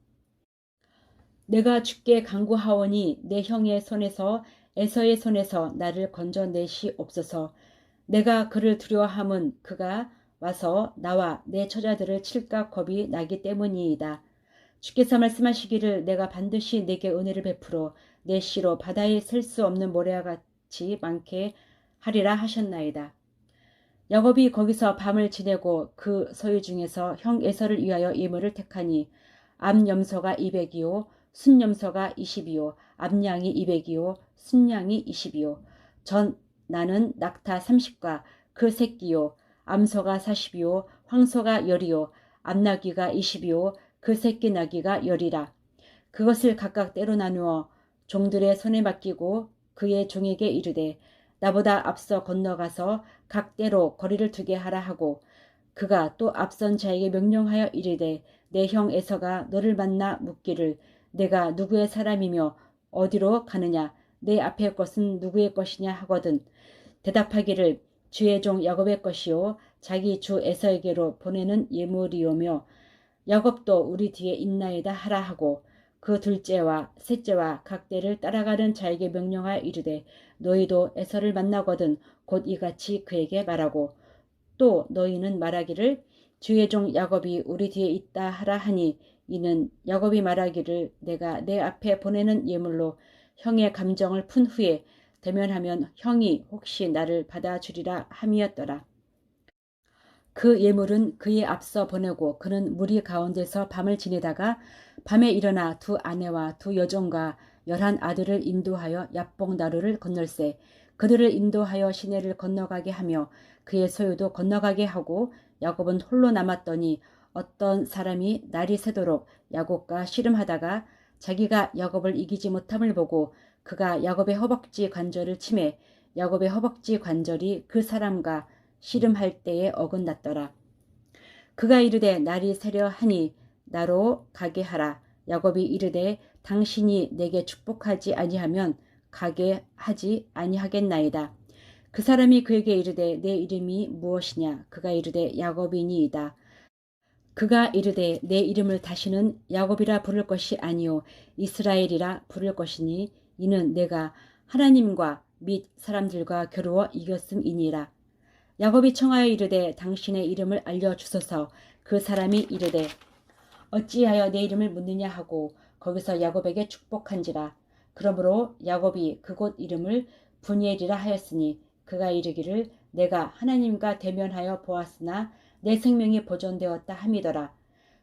내가 주께 간구하오니 내 형의 손에서 에서의 손에서 나를 건져내시옵소서. 내가 그를 두려워함은 그가 와서 나와 내 처자들을 칠까 겁이 나기 때문이이다. 주께서 말씀하시기를 내가 반드시 내게 은혜를 베풀어 내 씨로 바다에 셀 수 없는 모래와 같이 많게 하리라 하셨나이다. 야곱이 거기서 밤을 지내고 그 소유 중에서 형 에서를 위하여 예물을 택하니 암염소가 200이요 순염소가 20이요 암양이 200이요 순양이 20이요 전 나는 낙타 30과 그 새끼요 암소가 40이요 황소가 10이요 암나귀가 20이요 그 새끼 나귀가 10이라. 그것을 각각 때로 나누어 종들의 손에 맡기고 그의 종에게 이르되 나보다 앞서 건너가서 각 때로 거리를 두게 하라 하고 그가 또 앞선 자에게 명령하여 이르되 내 형 에서가 너를 만나 묻기를 내가 누구의 사람이며 어디로 가느냐 내 앞의 것은 누구의 것이냐 하거든 대답하기를 주의 종 야곱의 것이요 자기 주 에서에게로 보내는 예물이오며 야곱도 우리 뒤에 있나이다 하라 하고 그 둘째와 셋째와 각 때를 따라가는 자에게 명령하여 이르되 너희도 에서를 만나거든 곧 이같이 그에게 말하고 또 너희는 말하기를 주의 종 야곱이 우리 뒤에 있다 하라 하니 이는 야곱이 말하기를 내가 내 앞에 보내는 예물로 형의 감정을 푼 후에 대면하면 형이 혹시 나를 받아주리라 함이었더라. 그 예물은 그의 앞서 보내고 그는 무리 가운데서 밤을 지내다가 밤에 일어나 두 아내와 두 여종과 11 아들을 인도하여 야복 나루를 건널세 그들을 인도하여 시내를 건너가게 하며 그의 소유도 건너가게 하고 야곱은 홀로 남았더니 어떤 사람이 날이 새도록 야곱과 씨름하다가 자기가 야곱을 이기지 못함을 보고 그가 야곱의 허벅지 관절을 치매 야곱의 허벅지 관절이 그 사람과 씨름할 때에 어긋났더라. 그가 이르되 날이 새려 하니 나로 가게 하라. 야곱이 이르되 당신이 내게 축복하지 아니하면 가게 하지 아니하겠나이다. 그 사람이 그에게 이르되 내 이름이 무엇이냐? 그가 이르되 야곱이니이다. 그가 이르되 내 이름을 다시는 야곱이라 부를 것이 아니요 이스라엘이라 부를 것이니 이는 내가 하나님과 및 사람들과 겨루어 이겼음이니라. 야곱이 청하여 이르되 당신의 이름을 알려주소서. 그 사람이 이르되 어찌하여 내 이름을 묻느냐 하고 거기서 야곱에게 축복한지라. 그러므로 야곱이 그곳 이름을 분이엘이라 하였으니 그가 이르기를 내가 하나님과 대면하여 보았으나 내 생명이 보존되었다 함이더라.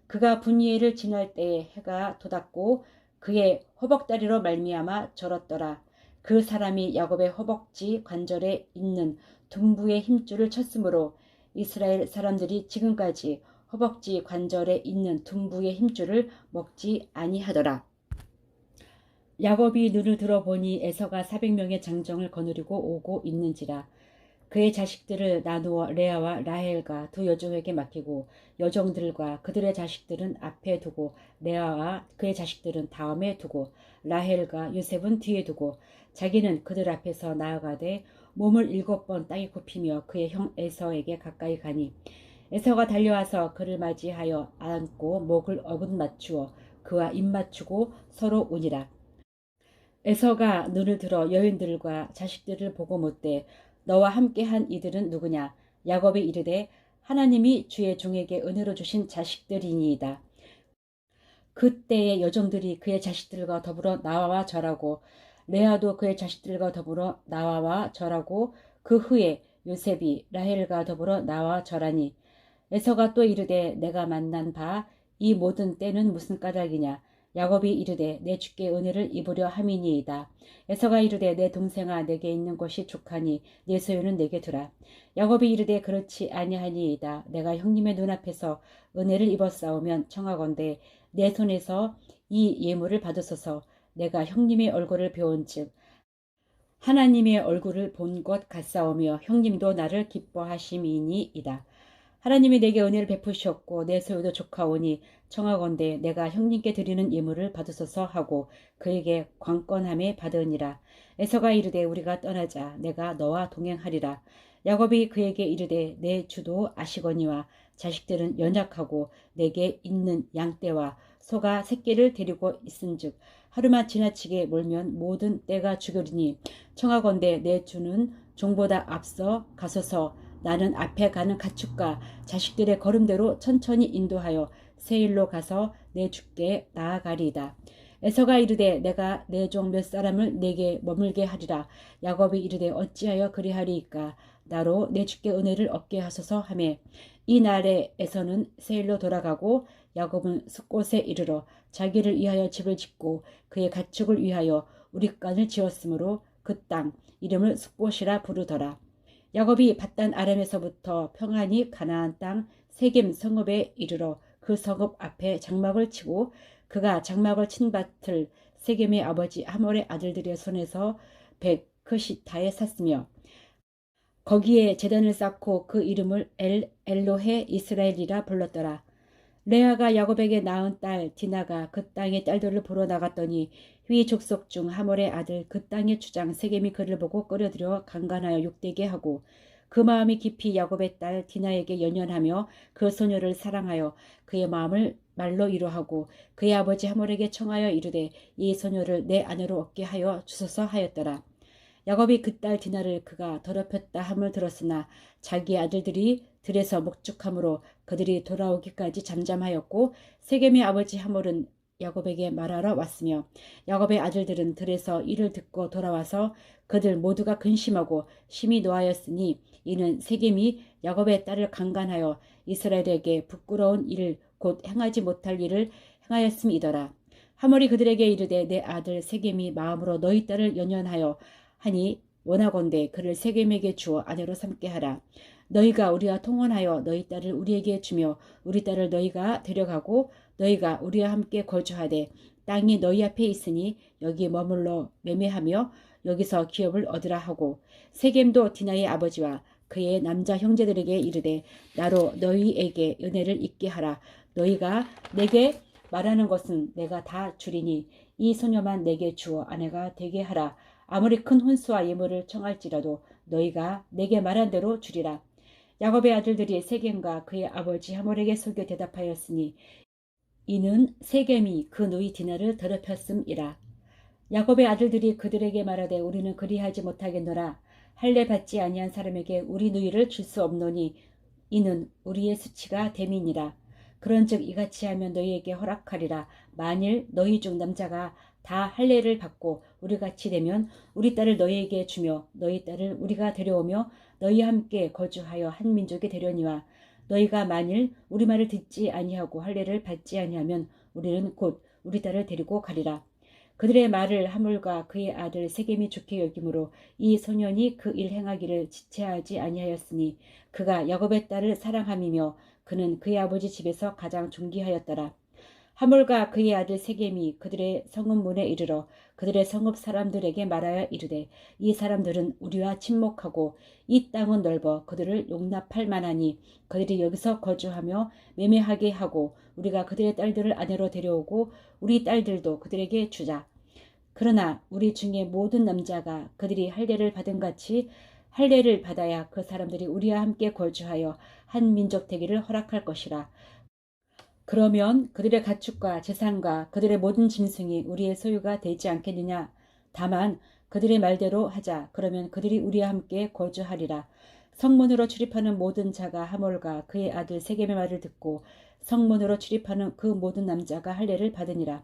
그가 분이엘을 지날 때에 해가 돋았고 그의 허벅다리로 말미암아 절었더라. 그 사람이 야곱의 허벅지 관절에 있는 둔부의 힘줄을 쳤으므로 이스라엘 사람들이 지금까지 허벅지 관절에 있는 둔부의 힘줄을 먹지 아니하더라. 야곱이 눈을 들어보니 에서가 400명의 장정을 거느리고 오고 있는지라. 그의 자식들을 나누어 레아와 라헬과 두 여종에게 맡기고 여종들과 그들의 자식들은 앞에 두고 레아와 그의 자식들은 다음에 두고 라헬과 요셉은 뒤에 두고 자기는 그들 앞에서 나아가되 몸을 7번 땅에 굽히며 그의 형 에서에게 가까이 가니 에서가 달려와서 그를 맞이하여 안고 목을 어긋맞추어 그와 입맞추고 서로 우니라. 에서가 눈을 들어 여인들과 자식들을 보고 묻되 너와 함께한 이들은 누구냐? 야곱이 이르되 하나님이 주의 종에게 은혜로 주신 자식들이니이다. 그때의 여종들이 그의 자식들과 더불어 나와와 절하고 레아도 그의 자식들과 더불어 나와와 절하고 그 후에 요셉이 라헬과 더불어 나와 절하니 에서가 또 이르되 내가 만난 바 이 모든 때는 무슨 까닭이냐? 야곱이 이르되 내 주께 은혜를 입으려 함이니이다. 에서가 이르되 내 동생아 내게 있는 것이 족하니 내 소유는 내게 두라. 야곱이 이르되 그렇지 아니하니이다. 내가 형님의 눈앞에서 은혜를 입었사오면 청하건대 내 손에서 이 예물을 받으소서. 내가 형님의 얼굴을 배운즉 하나님의 얼굴을 본 것 같사오며 형님도 나를 기뻐하심이니이다. 하나님이 내게 은혜를 베푸셨고 내 소유도 족하오니 청하건대 내가 형님께 드리는 예물을 받으소서 하고 그에게 관건함에 받으니라. 에서가 이르되 우리가 떠나자. 내가 너와 동행하리라. 야곱이 그에게 이르되 내 주도 아시거니와 자식들은 연약하고 내게 있는 양떼와 소가 새끼를 데리고 있은즉 하루만 지나치게 몰면 모든 떼가 죽으리니 청하건대 내 주는 종보다 앞서 가소서. 나는 앞에 가는 가축과 자식들의 걸음대로 천천히 인도하여 세일로 가서 내 주께 나아가리이다. 에서가 이르되 내가 내 종 몇 사람을 내게 머물게 하리라. 야곱이 이르되 어찌하여 그리하리이까? 나로 내 주께 은혜를 얻게 하소서 하매 이 날에 에서는 세일로 돌아가고 야곱은 숫곳에 이르러 자기를 위하여 집을 짓고 그의 가축을 위하여 우리간을 지었으므로 그 땅 이름을 숫봇이라 부르더라. 야곱이 밧단 아람에서부터 평안히 가나안 땅 세겜 성읍에 이르러 그 성읍 앞에 장막을 치고 그가 장막을 친 밭을 세겜의 아버지 하몰의 아들들의 손에서 베크시타에 샀으며 거기에 제단을 쌓고 그 이름을 엘로헤 이스라엘이라 불렀더라. 레아가 야곱에게 낳은 딸 디나가 그 땅의 딸들을 보러 나갔더니 휘 족속 중 하몰의 아들 그 땅의 주장 세겜이 그를 보고 끌어들여 강간하여 욕되게 하고 그 마음이 깊이 야곱의 딸 디나에게 연연하며 그 소녀를 사랑하여 그의 마음을 말로 이루하고 그의 아버지 하몰에게 청하여 이르되 이 소녀를 내 아내로 얻게 하여 주소서 하였더라. 야곱이 그 딸 디나를 그가 더럽혔다 함을 들었으나 자기 아들들이 들에서 목축함으로 그들이 돌아오기까지 잠잠하였고 세겜의 아버지 하몰은 야곱에게 말하러 왔으며 야곱의 아들들은 들에서 이를 듣고 돌아와서 그들 모두가 근심하고 심히 노하였으니 이는 세겜이 야곱의 딸을 강간하여 이스라엘에게 부끄러운 일을 곧 행하지 못할 일을 행하였음이더라. 하몰이 그들에게 이르되 내 아들 세겜이 마음으로 너희 딸을 연연하여 하니 원하건대 그를 세겜에게 주어 아내로 삼게 하라. 너희가 우리와 통혼하여 너희 딸을 우리에게 주며 우리 딸을 너희가 데려가고 너희가 우리와 함께 거주하되 땅이 너희 앞에 있으니 여기 머물러 매매하며 여기서 기업을 얻으라 하고 세겜도 디나의 아버지와 그의 남자 형제들에게 이르되 나로 너희에게 은혜를 잊게 하라. 너희가 내게 말하는 것은 내가 다 주리니 이 소녀만 내게 주어 아내가 되게 하라. 아무리 큰 혼수와 예물을 청할지라도 너희가 내게 말한 대로 주리라. 야곱의 아들들이 세겜과 그의 아버지 하몰에게 속여 대답하였으니 이는 세겜이 그 누이 디나를 더럽혔음이라. 야곱의 아들들이 그들에게 말하되 우리는 그리하지 못하겠노라. 할례 받지 아니한 사람에게 우리 누이를 줄 수 없노니 이는 우리의 수치가 됨이니라. 그런즉 이같이 하면 너희에게 허락하리라. 만일 너희 중 남자가 다 할례를 받고 우리같이 되면 우리 딸을 너희에게 주며 너희 딸을 우리가 데려오며 너희와 함께 거주하여 한 민족이 되려니와 너희가 만일 우리 말을 듣지 아니하고 할례를 받지 아니하면 우리는 곧 우리 딸을 데리고 가리라. 그들의 말을 하몰과 그의 아들 세겜이 좋게 여김으로 이 소년이 그 일 행하기를 지체하지 아니하였으니 그가 야곱의 딸을 사랑함이며 그는 그의 아버지 집에서 가장 존귀하였더라. 하몰과 그의 아들 세겜이 그들의 성읍 문에 이르러 그들의 성읍 사람들에게 말하여 이르되 이 사람들은 우리와 친목하고 이 땅은 넓어 그들을 용납할 만하니 그들이 여기서 거주하며 매매하게 하고 우리가 그들의 딸들을 아내로 데려오고 우리 딸들도 그들에게 주자. 그러나 우리 중에 모든 남자가 그들이 할례를 받은 같이 할례를 받아야 그 사람들이 우리와 함께 거주하여 한 민족 되기를 허락할 것이라. 그러면 그들의 가축과 재산과 그들의 모든 짐승이 우리의 소유가 되지 않겠느냐. 다만 그들의 말대로 하자. 그러면 그들이 우리와 함께 거주하리라. 성문으로 출입하는 모든 자가 하몰과 그의 아들 세겜의 말을 듣고 성문으로 출입하는 그 모든 남자가 할례를 받으니라.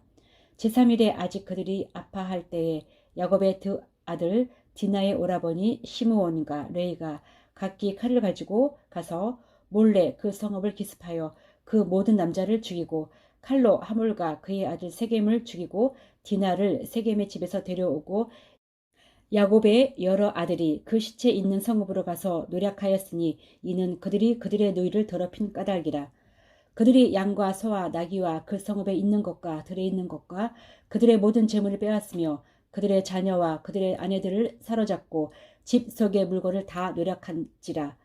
제3일에 아직 그들이 아파할 때에 야곱의 두 아들 디나의 오라버니 시므온과 레이가 각기 칼을 가지고 가서 몰래 그 성읍을 기습하여 그 모든 남자를 죽이고 칼로 하몰과 그의 아들 세겜을 죽이고 디나를 세겜의 집에서 데려오고 야곱의 여러 아들이 그 시체 있는 성읍으로 가서 노략하였으니 이는 그들이 그들의 누이를 더럽힌 까닭이라. 그들이 양과 소와 나귀와 그 성읍에 있는 것과 들에 있는 것과 그들의 모든 재물을 빼앗으며 그들의 자녀와 그들의 아내들을 사로잡고 집 속의 물건을 다 노략한지라.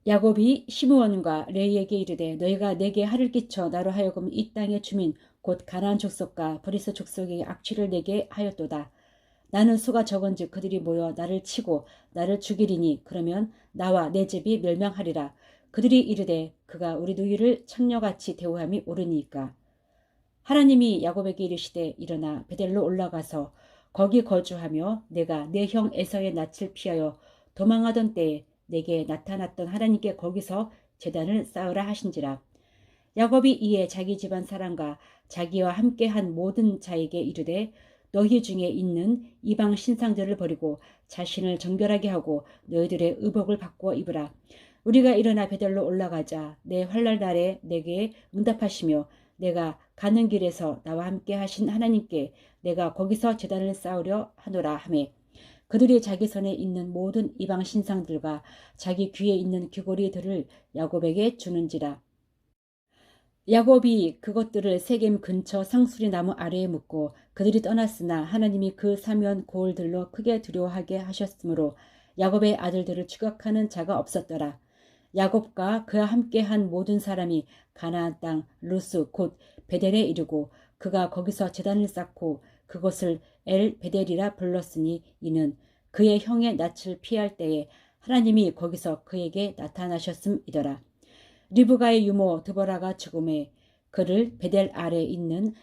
야곱이 시므온과 레이에게 이르되 너희가 내게 할을 끼쳐 나로 하여금 이 땅의 주민 곧 가나안 족속과 브리스 족속에게 악취를 내게 하였도다. 나는 수가 적은즉 그들이 모여 나를 치고 나를 죽이리니 그러면 나와 내 집이 멸망하리라. 그들이 이르되 그가 우리 누이를 창녀같이 대우함이 옳으니까. 하나님이 야곱에게 이르시되 일어나 베델로 올라가서 거기 거주하며 내가 내 형 에서의 낯을 피하여 도망하던 때에 내게 나타났던 하나님께 거기서 제단을 쌓으라 하신지라. 야곱이 이에 자기 집안 사람과 자기와 함께한 모든 자에게 이르되 너희 중에 있는 이방 신상들을 버리고 자신을 정결하게 하고 너희들의 의복을 바꾸어 입으라. 우리가 일어나 베델로 올라가자. 내 환날 날에 내게 응답하시며 내가 가는 길에서 나와 함께 하신 하나님께 내가 거기서 제단을 쌓으려 하노라 하매 그들이 자기 손에 있는 모든 이방 신상들과 자기 귀에 있는 귀고리들을 야곱에게 주는지라. 야곱이 그것들을 세겜 근처 상수리 나무 아래에 묻고 그들이 떠났으나 하나님이 그 사면 고을들로 크게 두려워하게 하셨으므로 야곱의 아들들을 추격하는 자가 없었더라. 야곱과 그와 함께한 모든 사람이 가나안 땅 루스 곧 베델에 이르고 그가 거기서 제단을 쌓고 그곳을 엘 베델이라 불렀으니 이는 그의 형의 낯을 피할 때에 하나님이 거기서 그에게 나타나셨음이더라. 리브가의 유모 드보라가 죽음에 그를 베델 아래 있는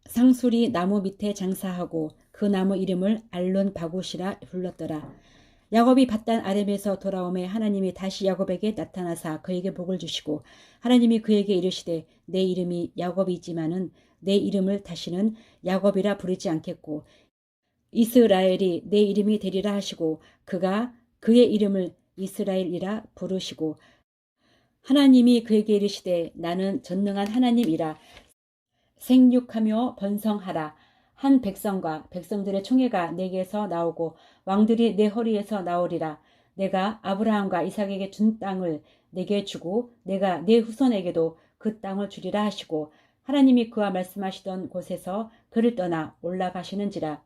상수리 나무 밑에 장사하고 그 나무 이름을 알론 바굿이라 불렀더라. 야곱이 밧단 아렘에서 돌아오매 하나님이 다시 야곱에게 나타나사 그에게 복을 주시고 하나님이 그에게 이르시되 내 이름이 야곱이지만은 내 이름을 다시는 야곱이라 부르지 않겠고 이스라엘이 내 이름이 되리라 하시고 그가 그의 이름을 이스라엘이라 부르시고 하나님이 그에게 이르시되 나는 전능한 하나님이라 생육하며 번성하라. 한 백성과 백성들의 총회가 내게서 나오고 왕들이 내 허리에서 나오리라. 내가 아브라함과 이삭에게 준 땅을 내게 주고 내가 내 후손에게도 그 땅을 주리라 하시고 하나님이 그와 말씀하시던 곳에서 그를 떠나 올라가시는지라.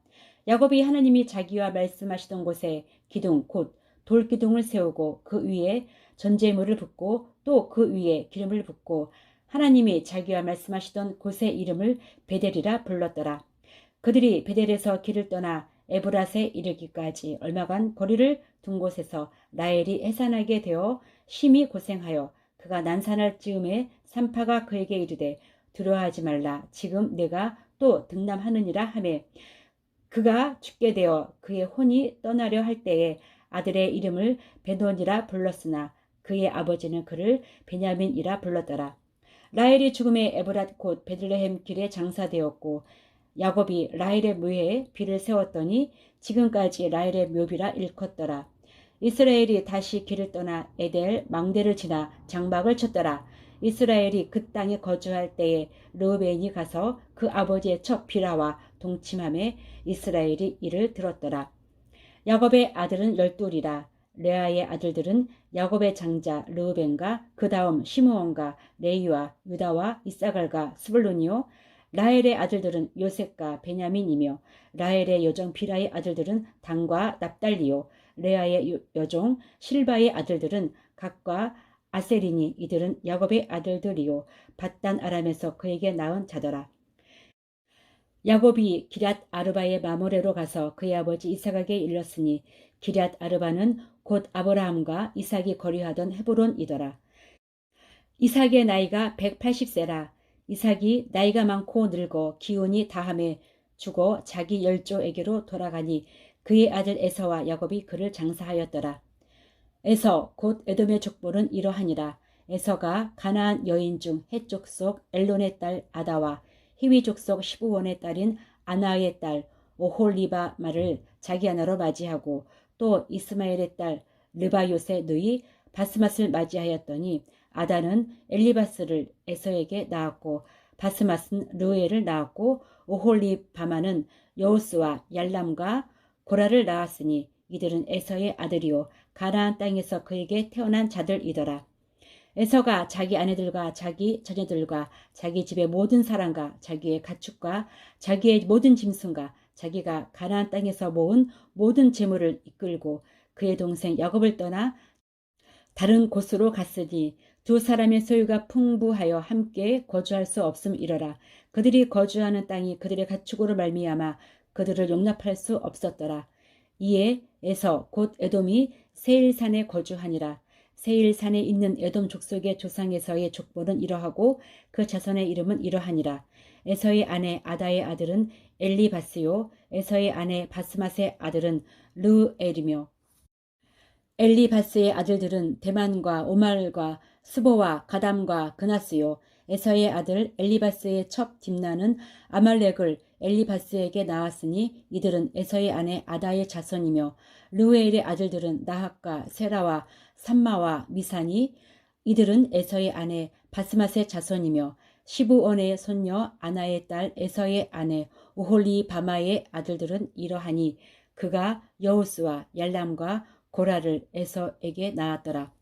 야곱이 하나님이 자기와 말씀하시던 곳에 기둥 곧 돌기둥을 세우고 그 위에 전제물을 붓고 또 그 위에 기름을 붓고 하나님이 자기와 말씀하시던 곳의 이름을 베델이라 불렀더라. 그들이 베델에서 길을 떠나 에브랏에 이르기까지 얼마간 거리를 둔 곳에서 라헬이 해산하게 되어 심히 고생하여 그가 난산할 즈음에 산파가 그에게 이르되 두려워하지 말라. 지금 내가 또 등남하느니라 하매 그가 죽게 되어 그의 혼이 떠나려 할 때에 아들의 이름을 베논이라 불렀으나 그의 아버지는 그를 베냐민이라 불렀더라. 라헬이 죽음에 에브랏 곧 베들레헴 길에 장사되었고 야곱이 라헬의 묘에 비를 세웠더니 지금까지 라헬의 묘비라 일컫더라. 이스라엘이 다시 길을 떠나 에델 망대를 지나 장막을 쳤더라. 이스라엘이 그 땅에 거주할 때에 르우벤이 가서 그 아버지의 첫 비라와 동침함에 이스라엘이 이를 들었더라. 야곱의 아들은 12이라. 레아의 아들들은 야곱의 장자 르우벤과 그 다음 시므온과 레위와 유다와 이사갈과 스불론이요. 라헬의 아들들은 요셉과 베냐민이며 라헬의 여종 비라의 아들들은 단과 납달리요. 레아의 여종 실바의 아들들은 각과 아세리니 이들은 야곱의 아들들이요. 밧단 아람에서 그에게 낳은 자더라. 야곱이 기럇 아르바의 마모레로 가서 그의 아버지 이삭에게 일렀으니 기럇 아르바는 곧 아브라함과 이삭이 거류하던 헤브론이더라. 이삭의 나이가 180세라. 이삭이 나이가 많고 늙어 기운이 다함에 죽어 자기 열조에게로 돌아가니 그의 아들 에서와 야곱이 그를 장사하였더라. 에서 곧 에돔의 족보는 이러하니라. 에서가 가나안 여인 중 헷족 속 엘론의 딸 아다와 히위 족속 시브원의 딸인 아나의 딸 오홀리바마를 자기 아내로 맞이하고 또 이스마엘의 딸 르바요의 누이 바스맛을 맞이하였더니 아다는 엘리바스를 에서에게 낳았고 바스맛은 르우엘을 낳았고 오홀리바마는 여우스와 얄람과 고라를 낳았으니 이들은 에서의 아들이요 가나안 땅에서 그에게 태어난 자들이더라. 에서가 자기 아내들과 자기 자녀들과 자기 집의 모든 사람과 자기의 가축과 자기의 모든 짐승과 자기가 가나안 땅에서 모은 모든 재물을 이끌고 그의 동생 야곱을 떠나 다른 곳으로 갔으니 두 사람의 소유가 풍부하여 함께 거주할 수 없음이러라. 그들이 거주하는 땅이 그들의 가축으로 말미암아 그들을 용납할 수 없었더라. 이에 에서 곧 에돔이 세일산에 거주하니라. 세일산에 있는 에돔 족속의 조상에서의 족보는 이러하고 그 자손의 이름은 이러하니라. 에서의 아내 아다의 아들은 엘리바스요 에서의 아내 바스맛의 아들은 르엘이며 엘리바스의 아들들은 데만과 오말과 스보와 가담과 그나스요 에서의 아들 엘리바스의 첩 딥나는 아말렉을 엘리바스에게 낳았으니 이들은 에서의 아내 아다의 자손이며 르우엘의 아들들은 나학과 세라와 삼마와 미사니 이들은 에서의 아내 바스맛의 자손이며 시브온의 손녀 아나의 딸 에서의 아내 오홀리바마의 아들들은 이러하니 그가 여우스와 얄람과 고라를 에서에게 낳았더라.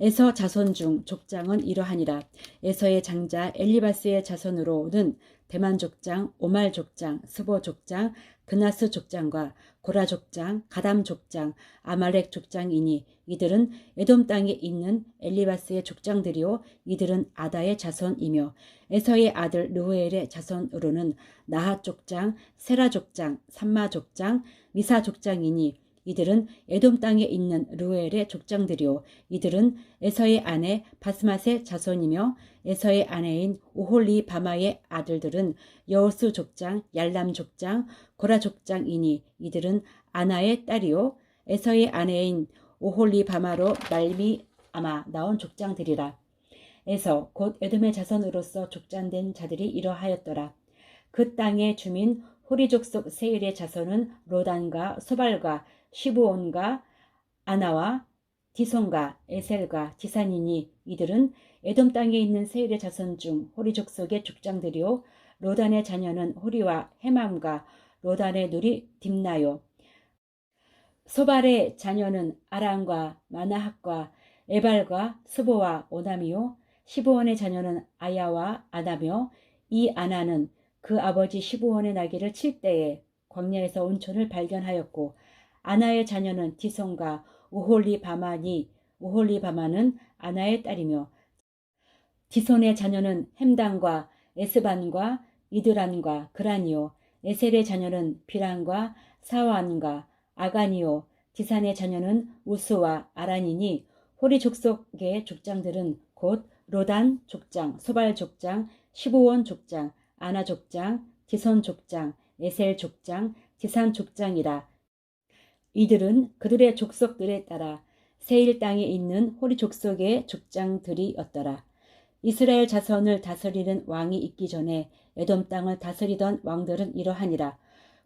에서 자손 중 족장은 이러하니라. 에서의 장자 엘리바스의 자손으로는 대만 족장, 오말 족장, 스보 족장, 그나스 족장과 고라 족장, 가담 족장, 아말렉 족장이니 이들은 에돔 땅에 있는 엘리바스의 족장들이요 이들은 아다의 자손이며 에서의 아들 르후엘의 자손으로는 나핫 족장, 세라 족장, 삼마 족장, 미사 족장이니 이들은 에돔 땅에 있는 르후엘의 족장들이요 이들은 에서의 아내 바스맛의 자손이며 에서의 아내인 오홀리바마의 아들들은 여우스 족장, 얄람 족장, 고라 족장이니 이들은 아나의 딸이요 에서의 아내인 오홀리바마로 말미암아 나온 족장들이라. 에서 곧 에돔의 자손으로서 족장된 자들이 이러하였더라. 그 땅의 주민 호리 족속 세일의 자손은 로단과 소발과 시브온과 아나와 디손과 에셀과 디산이니 이들은 에돔 땅에 있는 세일의 자손 중 호리 족속의 족장들이요 로단의 자녀는 호리와 헤맘과 로단의 누리 딥나요. 소발의 자녀는 아람과 마나핫과 에발과 스보와 오남이요 시브온의 자녀는 아야와 아나며 이 아나는 그 아버지 시브온의 나귀를 칠 때에 광야에서 온천을 발견하였고 아나의 자녀는 디손과 오홀리바마니 오홀리바마는 아나의 딸이며 디손의 자녀는 햄단과 에스반과 이드란과 그란이요 에셀의 자녀는 비란과 사완과 아가니요 디산의 자녀는 우스와 아란이니 호리 족속의 족장들은 곧 로단 족장, 소발 족장, 시브온 족장, 아나 족장, 디손 족장, 에셀 족장, 디산 족장이라. 이들은 그들의 족속들에 따라 세일 땅에 있는 호리 족속의 족장들이었더라. 이스라엘 자손을 다스리는 왕이 있기 전에 에돔 땅을 다스리던 왕들은 이러하니라.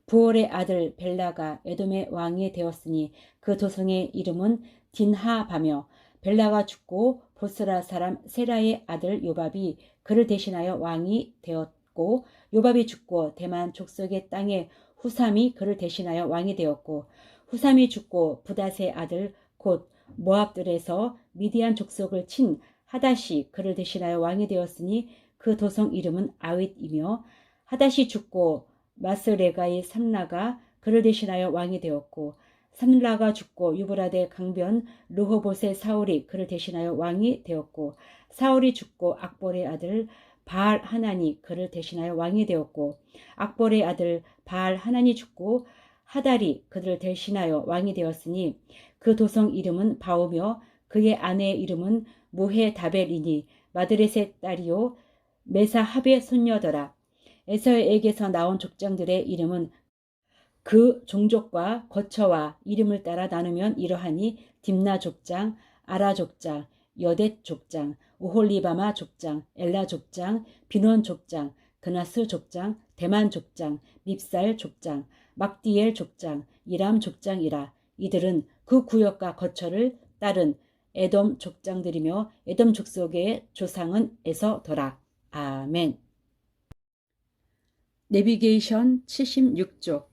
부올의 아들 벨라가 에돔의 왕이 되었으니 그 도성의 이름은 딘하바며 벨라가 죽고 보스라 사람 세라의 아들 요밥이 그를 대신하여 왕이 되었고 요밥이 죽고 대만 족속의 땅에 후삼이 그를 대신하여 왕이 되었고 후삼이 죽고 부닷의 아들 곧 모압들에서 미디안 족속을 친 하닷이 그를 대신하여 왕이 되었으니 그 도성 이름은 아윗이며 하닷이 죽고 마스레가의 삼라가 그를 대신하여 왕이 되었고 삼라가 죽고 유브라데 강변 르호봇의 사울이 그를 대신하여 왕이 되었고 사울이 죽고 악볼의 아들 바알 하나니 그를 대신하여 왕이 되었고 악볼의 아들 바알 하나니 죽고 하달이 그들을 대신하여 왕이 되었으니 그 도성 이름은 바오며 그의 아내의 이름은 무헤다벨이니 마드렛의 딸이요 메사합의 손녀더라. 에서에게서 나온 족장들의 이름은 그 종족과 거처와 이름을 따라 나누면 이러하니 딥나 족장, 아라 족장, 여댓 족장, 오홀리바마 족장, 엘라 족장, 비논 족장, 그나스 족장, 대만 족장, 밉살 족장, 막디엘 족장, 이람 족장이라. 이들은 그 구역과 거처를 따른 에돔 족장들이며 에돔 족속의 조상은 에서더라. 아멘. 내비게이션 76쪽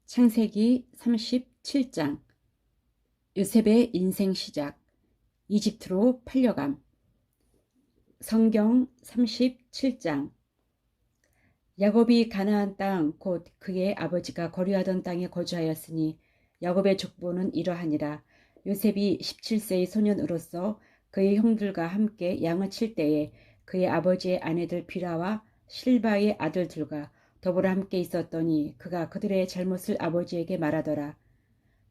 창세기 37장 요셉의 인생 시작 이집트로 팔려감 성경 37장 야곱이 가나안 땅 곧 그의 아버지가 거류하던 땅에 거주하였으니 야곱의 족보는 이러하니라. 요셉이 17세의 소년으로서 그의 형들과 함께 양을 칠 때에 그의 아버지의 아내들 비라와 실바의 아들들과 더불어 함께 있었더니 그가 그들의 잘못을 아버지에게 말하더라.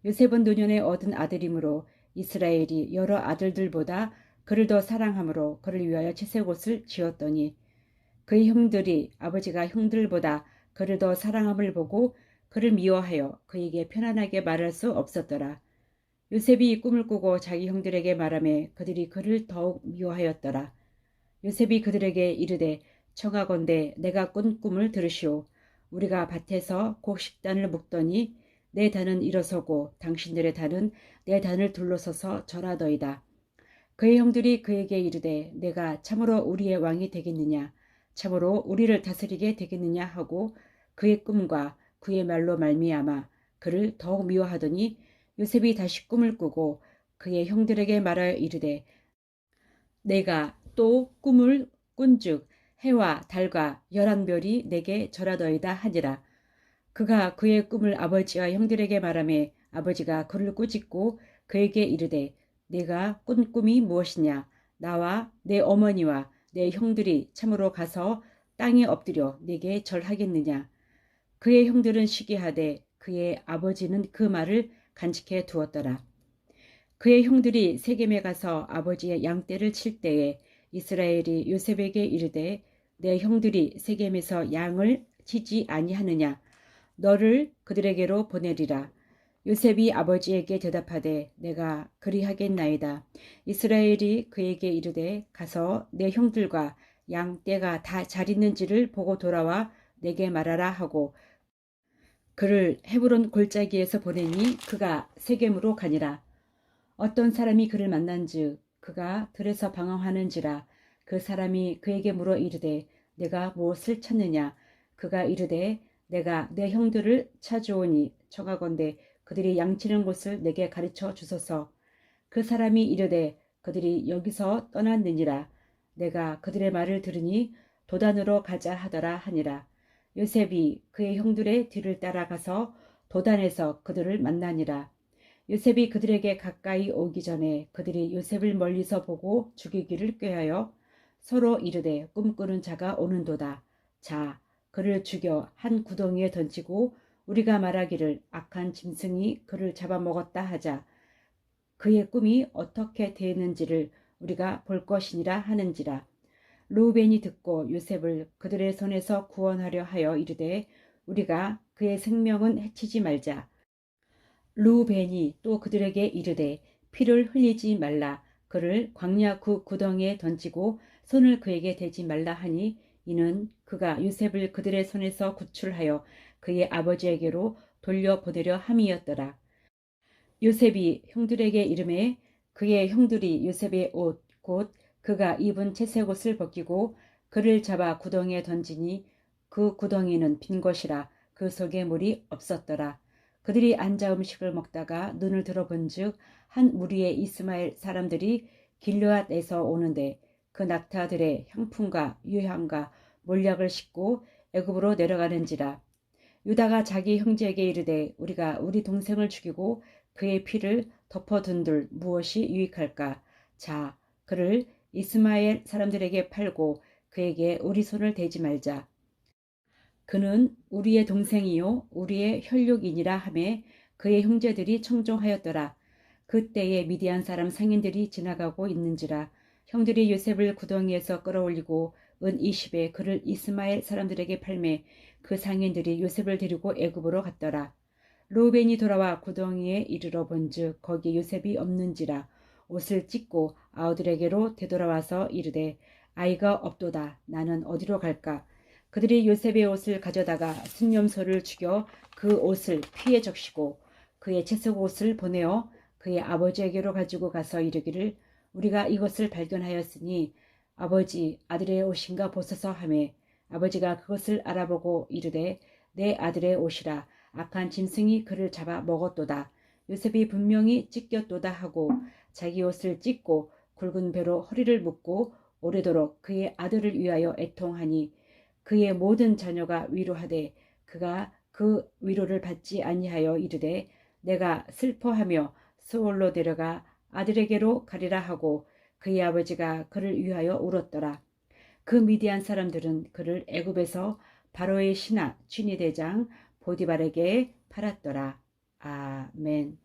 요셉은 노년에 얻은 아들이므로 이스라엘이 여러 아들들보다 그를 더 사랑하므로 그를 위하여 채색옷을 지었더니 그의 형들이 아버지가 형들보다 그를 더 사랑함을 보고 그를 미워하여 그에게 편안하게 말할 수 없었더라. 요셉이 이 꿈을 꾸고 자기 형들에게 말하매 그들이 그를 더욱 미워하였더라. 요셉이 그들에게 이르되 청하건대 내가 꾼 꿈을 들으시오. 우리가 밭에서 곡식단을 묶더니 내 단은 일어서고 당신들의 단은 내 단을 둘러서서 절하더이다. 그의 형들이 그에게 이르되 내가 참으로 우리의 왕이 되겠느냐. 참으로 우리를 다스리게 되겠느냐 하고 그의 꿈과 그의 말로 말미암아 그를 더욱 미워하더니 요셉이 다시 꿈을 꾸고 그의 형들에게 말하여 이르되 내가 또 꿈을 꾼즉 해와 달과 열한 별이 내게 절하더이다 하니라. 그가 그의 꿈을 아버지와 형들에게 말하매 아버지가 그를 꾸짖고 그에게 이르되 내가 꾼 꿈이 무엇이냐 나와 내 어머니와 내 형들이 참으로 가서 땅에 엎드려 내게 절하겠느냐. 그의 형들은 시기하되 그의 아버지는 그 말을 간직해 두었더라. 그의 형들이 세겜에 가서 아버지의 양떼를 칠 때에 이스라엘이 요셉에게 이르되 내 형들이 세겜에서 양을 치지 아니하느냐 너를 그들에게로 보내리라. 요셉이 아버지에게 대답하되 내가 그리하겠나이다. 이스라엘이 그에게 이르되 가서 내 형들과 양떼가 다 잘 있는지를 보고 돌아와 내게 말하라 하고 그를 헤브론 골짜기에서 보내니 그가 세겜으로 가니라. 어떤 사람이 그를 만난즉 그가 들에서 방황하는지라. 그 사람이 그에게 물어 이르되 내가 무엇을 찾느냐. 그가 이르되 내가 내 형들을 찾아오니 청하건대 그들이 양치는 곳을 내게 가르쳐 주소서. 그 사람이 이르되 그들이 여기서 떠났느니라. 내가 그들의 말을 들으니 도단으로 가자 하더라 하니라. 요셉이 그의 형들의 뒤를 따라가서 도단에서 그들을 만나니라. 요셉이 그들에게 가까이 오기 전에 그들이 요셉을 멀리서 보고 죽이기를 꾀하여 서로 이르되 꿈꾸는 자가 오는도다. 자, 그를 죽여 한 구덩이에 던지고 우리가 말하기를 악한 짐승이 그를 잡아먹었다 하자. 그의 꿈이 어떻게 되었는지를 우리가 볼 것이니라 하는지라. 르우벤이 듣고 요셉을 그들의 손에서 구원하려 하여 이르되 우리가 그의 생명은 해치지 말자. 르우벤이 또 그들에게 이르되 피를 흘리지 말라. 그를 광야 그 구덩이에 던지고 손을 그에게 대지 말라 하니 이는 그가 요셉을 그들의 손에서 구출하여 그의 아버지에게로 돌려보내려 함이었더라. 요셉이 형들에게 이르매 그의 형들이 요셉의 옷 곧 그가 입은 채색 옷을 벗기고 그를 잡아 구덩이에 던지니 그 구덩이는 빈 것이라 그 속에 물이 없었더라. 그들이 앉아 음식을 먹다가 눈을 들어본즉 한 무리의 이스마엘 사람들이 길르앗에서 오는데 그 낙타들의 향품과 유향과 몰약을 싣고 애굽으로 내려가는지라. 유다가 자기 형제에게 이르되 우리가 우리 동생을 죽이고 그의 피를 덮어둔들 무엇이 유익할까. 자, 그를 이스마엘 사람들에게 팔고 그에게 우리 손을 대지 말자. 그는 우리의 동생이요 우리의 혈육이니라 하매 그의 형제들이 청종하였더라. 그때에 미디안 사람 상인들이 지나가고 있는지라. 형들이 요셉을 구덩이에서 끌어올리고 은 20에 그를 이스마엘 사람들에게 팔매 그 상인들이 요셉을 데리고 애굽으로 갔더라. 르우벤이 돌아와 구덩이에 이르러 본즉 거기 요셉이 없는지라. 옷을 찢고 아우들에게로 되돌아와서 이르되 아이가 없도다. 나는 어디로 갈까. 그들이 요셉의 옷을 가져다가 순념소를 죽여 그 옷을 피에 적시고 그의 채색 옷을 보내어 그의 아버지에게로 가지고 가서 이르기를 우리가 이것을 발견하였으니 아버지 아들의 옷인가 보소서 하매 아버지가 그것을 알아보고 이르되 내 아들의 옷이라. 악한 짐승이 그를 잡아 먹었도다. 요셉이 분명히 찢겼도다 하고 자기 옷을 찢고 굵은 배로 허리를 묶고 오래도록 그의 아들을 위하여 애통하니 그의 모든 자녀가 위로하되 그가 그 위로를 받지 아니하여 이르되 내가 슬퍼하며 스올로 데려가 아들에게로 가리라 하고 그의 아버지가 그를 위하여 울었더라. 그 미디안 사람들은 그를 애굽에서 바로의 신하 취니대장 보디발에게 팔았더라. 아멘.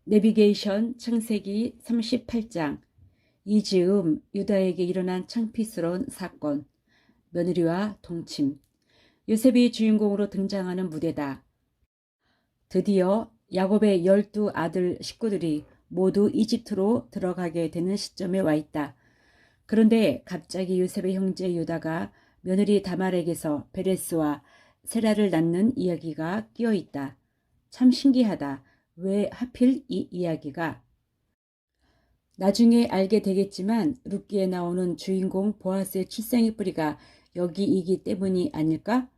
내비게이션 창세기 38장. 이 즈음 유다에게 일어난 창피스러운 사건. 며느리와 동침. 요셉이 주인공으로 등장하는 무대다. 드디어 야곱의 12 아들 식구들이 모두 이집트로 들어가게 되는 시점에 와 있다. 그런데 갑자기 요셉의 형제 유다가 며느리 다말에게서 베레스와 세라를 낳는 이야기가 끼어 있다. 참 신기하다. 왜 하필 이 이야기가? 나중에 알게 되겠지만 룻기에 나오는 주인공 보아스의 칠생의 뿌리가 여기이기 때문이 아닐까?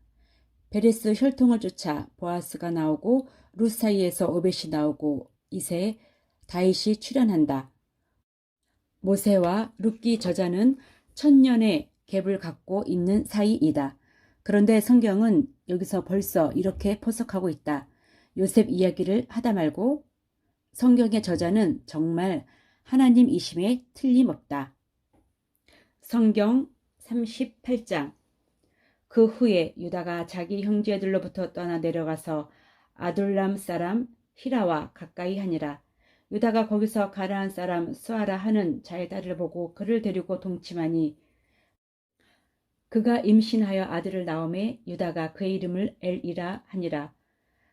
베레스 혈통을 쫓아 보아스가 나오고 룻 사이에서 오벳이 나오고 이세 다윗이 출현한다. 모세와 룻기 저자는 천년의 갭을 갖고 있는 사이이다. 그런데 성경은 여기서 벌써 이렇게 포석하고 있다. 요셉 이야기를 하다 말고 성경의 저자는 정말 하나님이심에 틀림없다. 성경 38장. 그 후에 유다가 자기 형제들로부터 떠나 내려가서 아둘람 사람 히라와 가까이 하니라. 유다가 거기서 가나안 사람 수아라 하는 자의 딸을 보고 그를 데리고 동침하니 그가 임신하여 아들을 낳음에 유다가 그의 이름을 엘이라 하니라.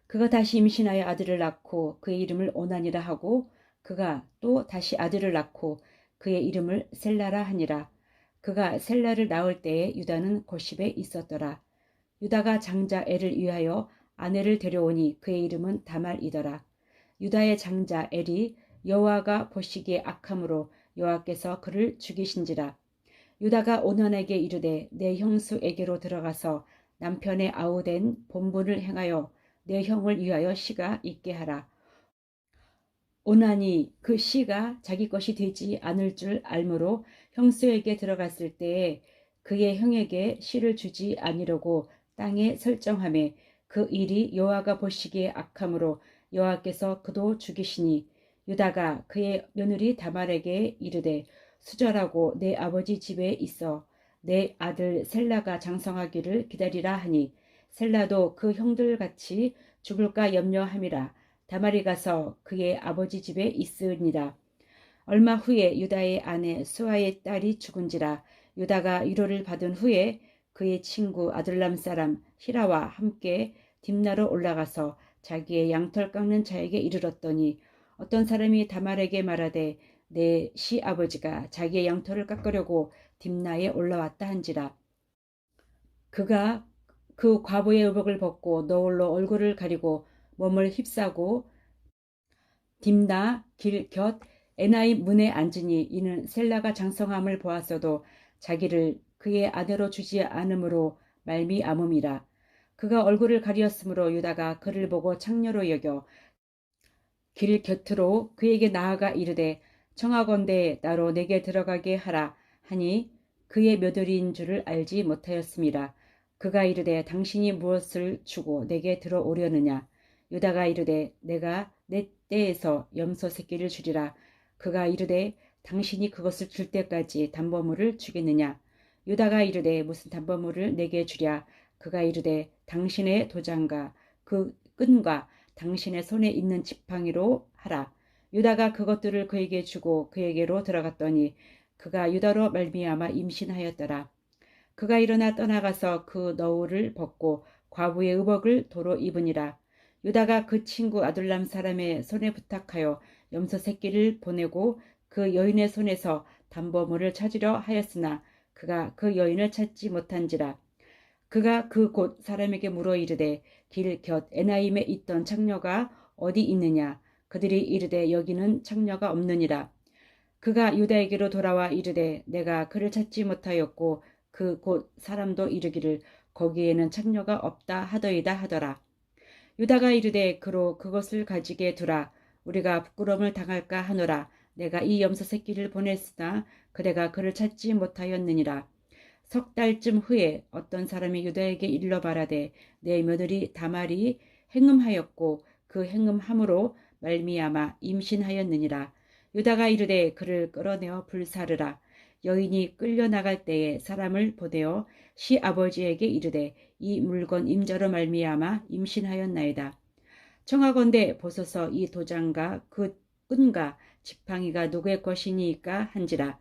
그가 다시 임신하여 아들을 낳고 그의 이름을 오난이라 하고 그가 또 다시 아들을 낳고 그의 이름을 셀라라 하니라. 그가 셀라를 낳을 때에 유다는 고십에 있었더라. 유다가 장자 엘을 위하여 아내를 데려오니 그의 이름은 다말이더라. 유다의 장자 엘이 여호와가 보시기에 악함으로 여호와께서 그를 죽이신지라. 유다가 오난에게 이르되 내 형수에게로 들어가서 남편의 아우된 본분을 행하여 내 형을 위하여 씨가 있게 하라. 오난이 그 씨가 자기 것이 되지 않을 줄 알므로 형수에게 들어갔을 때에 그의 형에게 씨를 주지 아니려고 땅에 설정하매 그 일이 여호와가 보시기에 악함으로 여호와께서 그도 죽이시니 유다가 그의 며느리 다말에게 이르되 수절하고 내 아버지 집에 있어 내 아들 셀라가 장성하기를 기다리라 하니 셀라도 그 형들같이 죽을까 염려함이라. 다말이 가서 그의 아버지 집에 있으니라. 얼마 후에 유다의 아내 수아의 딸이 죽은지라. 유다가 위로를 받은 후에 그의 친구 아둘람 사람 히라와 함께 딥나로 올라가서 자기의 양털 깎는 자에게 이르렀더니 어떤 사람이 다말에게 말하되 내 시아버지가 자기의 양털을 깎으려고 딥나에 올라왔다 한지라. 그가 그 과부의 의복을 벗고 너울로 얼굴을 가리고 몸을 휩싸고 딥나 길 곁 에나이 문에 앉으니 이는 셀라가 장성함을 보았어도 자기를 그의 아내로 주지 않음으로 말미암음이라. 그가 얼굴을 가리었으므로 유다가 그를 보고 창녀로 여겨 길 곁으로 그에게 나아가 이르되 청하건대 나로 내게 들어가게 하라 하니 그의 며느리인 줄을 알지 못하였습니다. 그가 이르되 당신이 무엇을 주고 내게 들어오려느냐. 유다가 이르되 내가 내 떼에서 염소 새끼를 주리라. 그가 이르되 당신이 그것을 줄 때까지 담보물을 주겠느냐. 유다가 이르되 무슨 담보물을 내게 주랴. 그가 이르되 당신의 도장과 그 끈과 당신의 손에 있는 지팡이로 하라. 유다가 그것들을 그에게 주고 그에게로 들어갔더니 그가 유다로 말미암아 임신하였더라. 그가 일어나 떠나가서 그 너울을 벗고 과부의 의복을 도로 입으니라. 유다가 그 친구 아둘람 사람의 손에 부탁하여 염소 새끼를 보내고 그 여인의 손에서 담보물을 찾으려 하였으나 그가 그 여인을 찾지 못한지라. 그가 그 곳 사람에게 물어 이르되 길 곁 에나임에 있던 창녀가 어디 있느냐. 그들이 이르되 여기는 창녀가 없느니라. 그가 유다에게로 돌아와 이르되 내가 그를 찾지 못하였고 그 곳 사람도 이르기를 거기에는 창녀가 없다 하더이다 하더라. 유다가 이르되 그로 그것을 가지게 두라. 우리가 부끄러움을 당할까 하노라. 내가 이 염소 새끼를 보냈으나 그대가 그를 찾지 못하였느니라. 석 달쯤 후에 어떤 사람이 유다에게 일러 말하되 내 며느리 다말이 행음하였고 그 행음함으로 말미암아 임신하였느니라. 유다가 이르되 그를 끌어내어 불사르라. 여인이 끌려나갈 때에 사람을 보내어 시아버지에게 이르되 이 물건 임자로 말미암아 임신하였나이다. 청하건대 보소서 이 도장과 그 끈과 지팡이가 누구의 것이니까 한지라.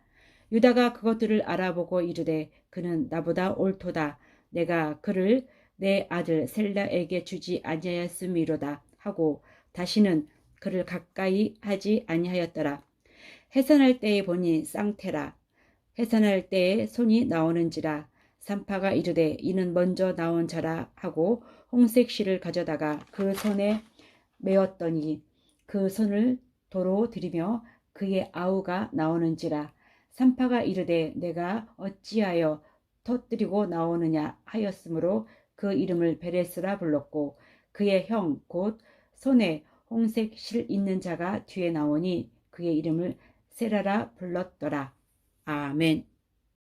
유다가 그것들을 알아보고 이르되 그는 나보다 옳도다. 내가 그를 내 아들 셀라에게 주지 아니하였음이로다 하고 다시는 그를 가까이 하지 아니하였더라. 해산할 때에 보니 쌍태라. 해산할 때에 손이 나오는지라. 산파가 이르되 이는 먼저 나온 자라 하고 홍색 실을 가져다가 그 손에 메었더니 그 손을 도로 들이며 그의 아우가 나오는지라. 산파가 이르되 내가 어찌하여 터뜨리고 나오느냐 하였으므로 그 이름을 베레스라 불렀고, 그의 형 곧 손에 홍색 실 있는 자가 뒤에 나오니 그의 이름을 세라라 불렀더라. 아멘.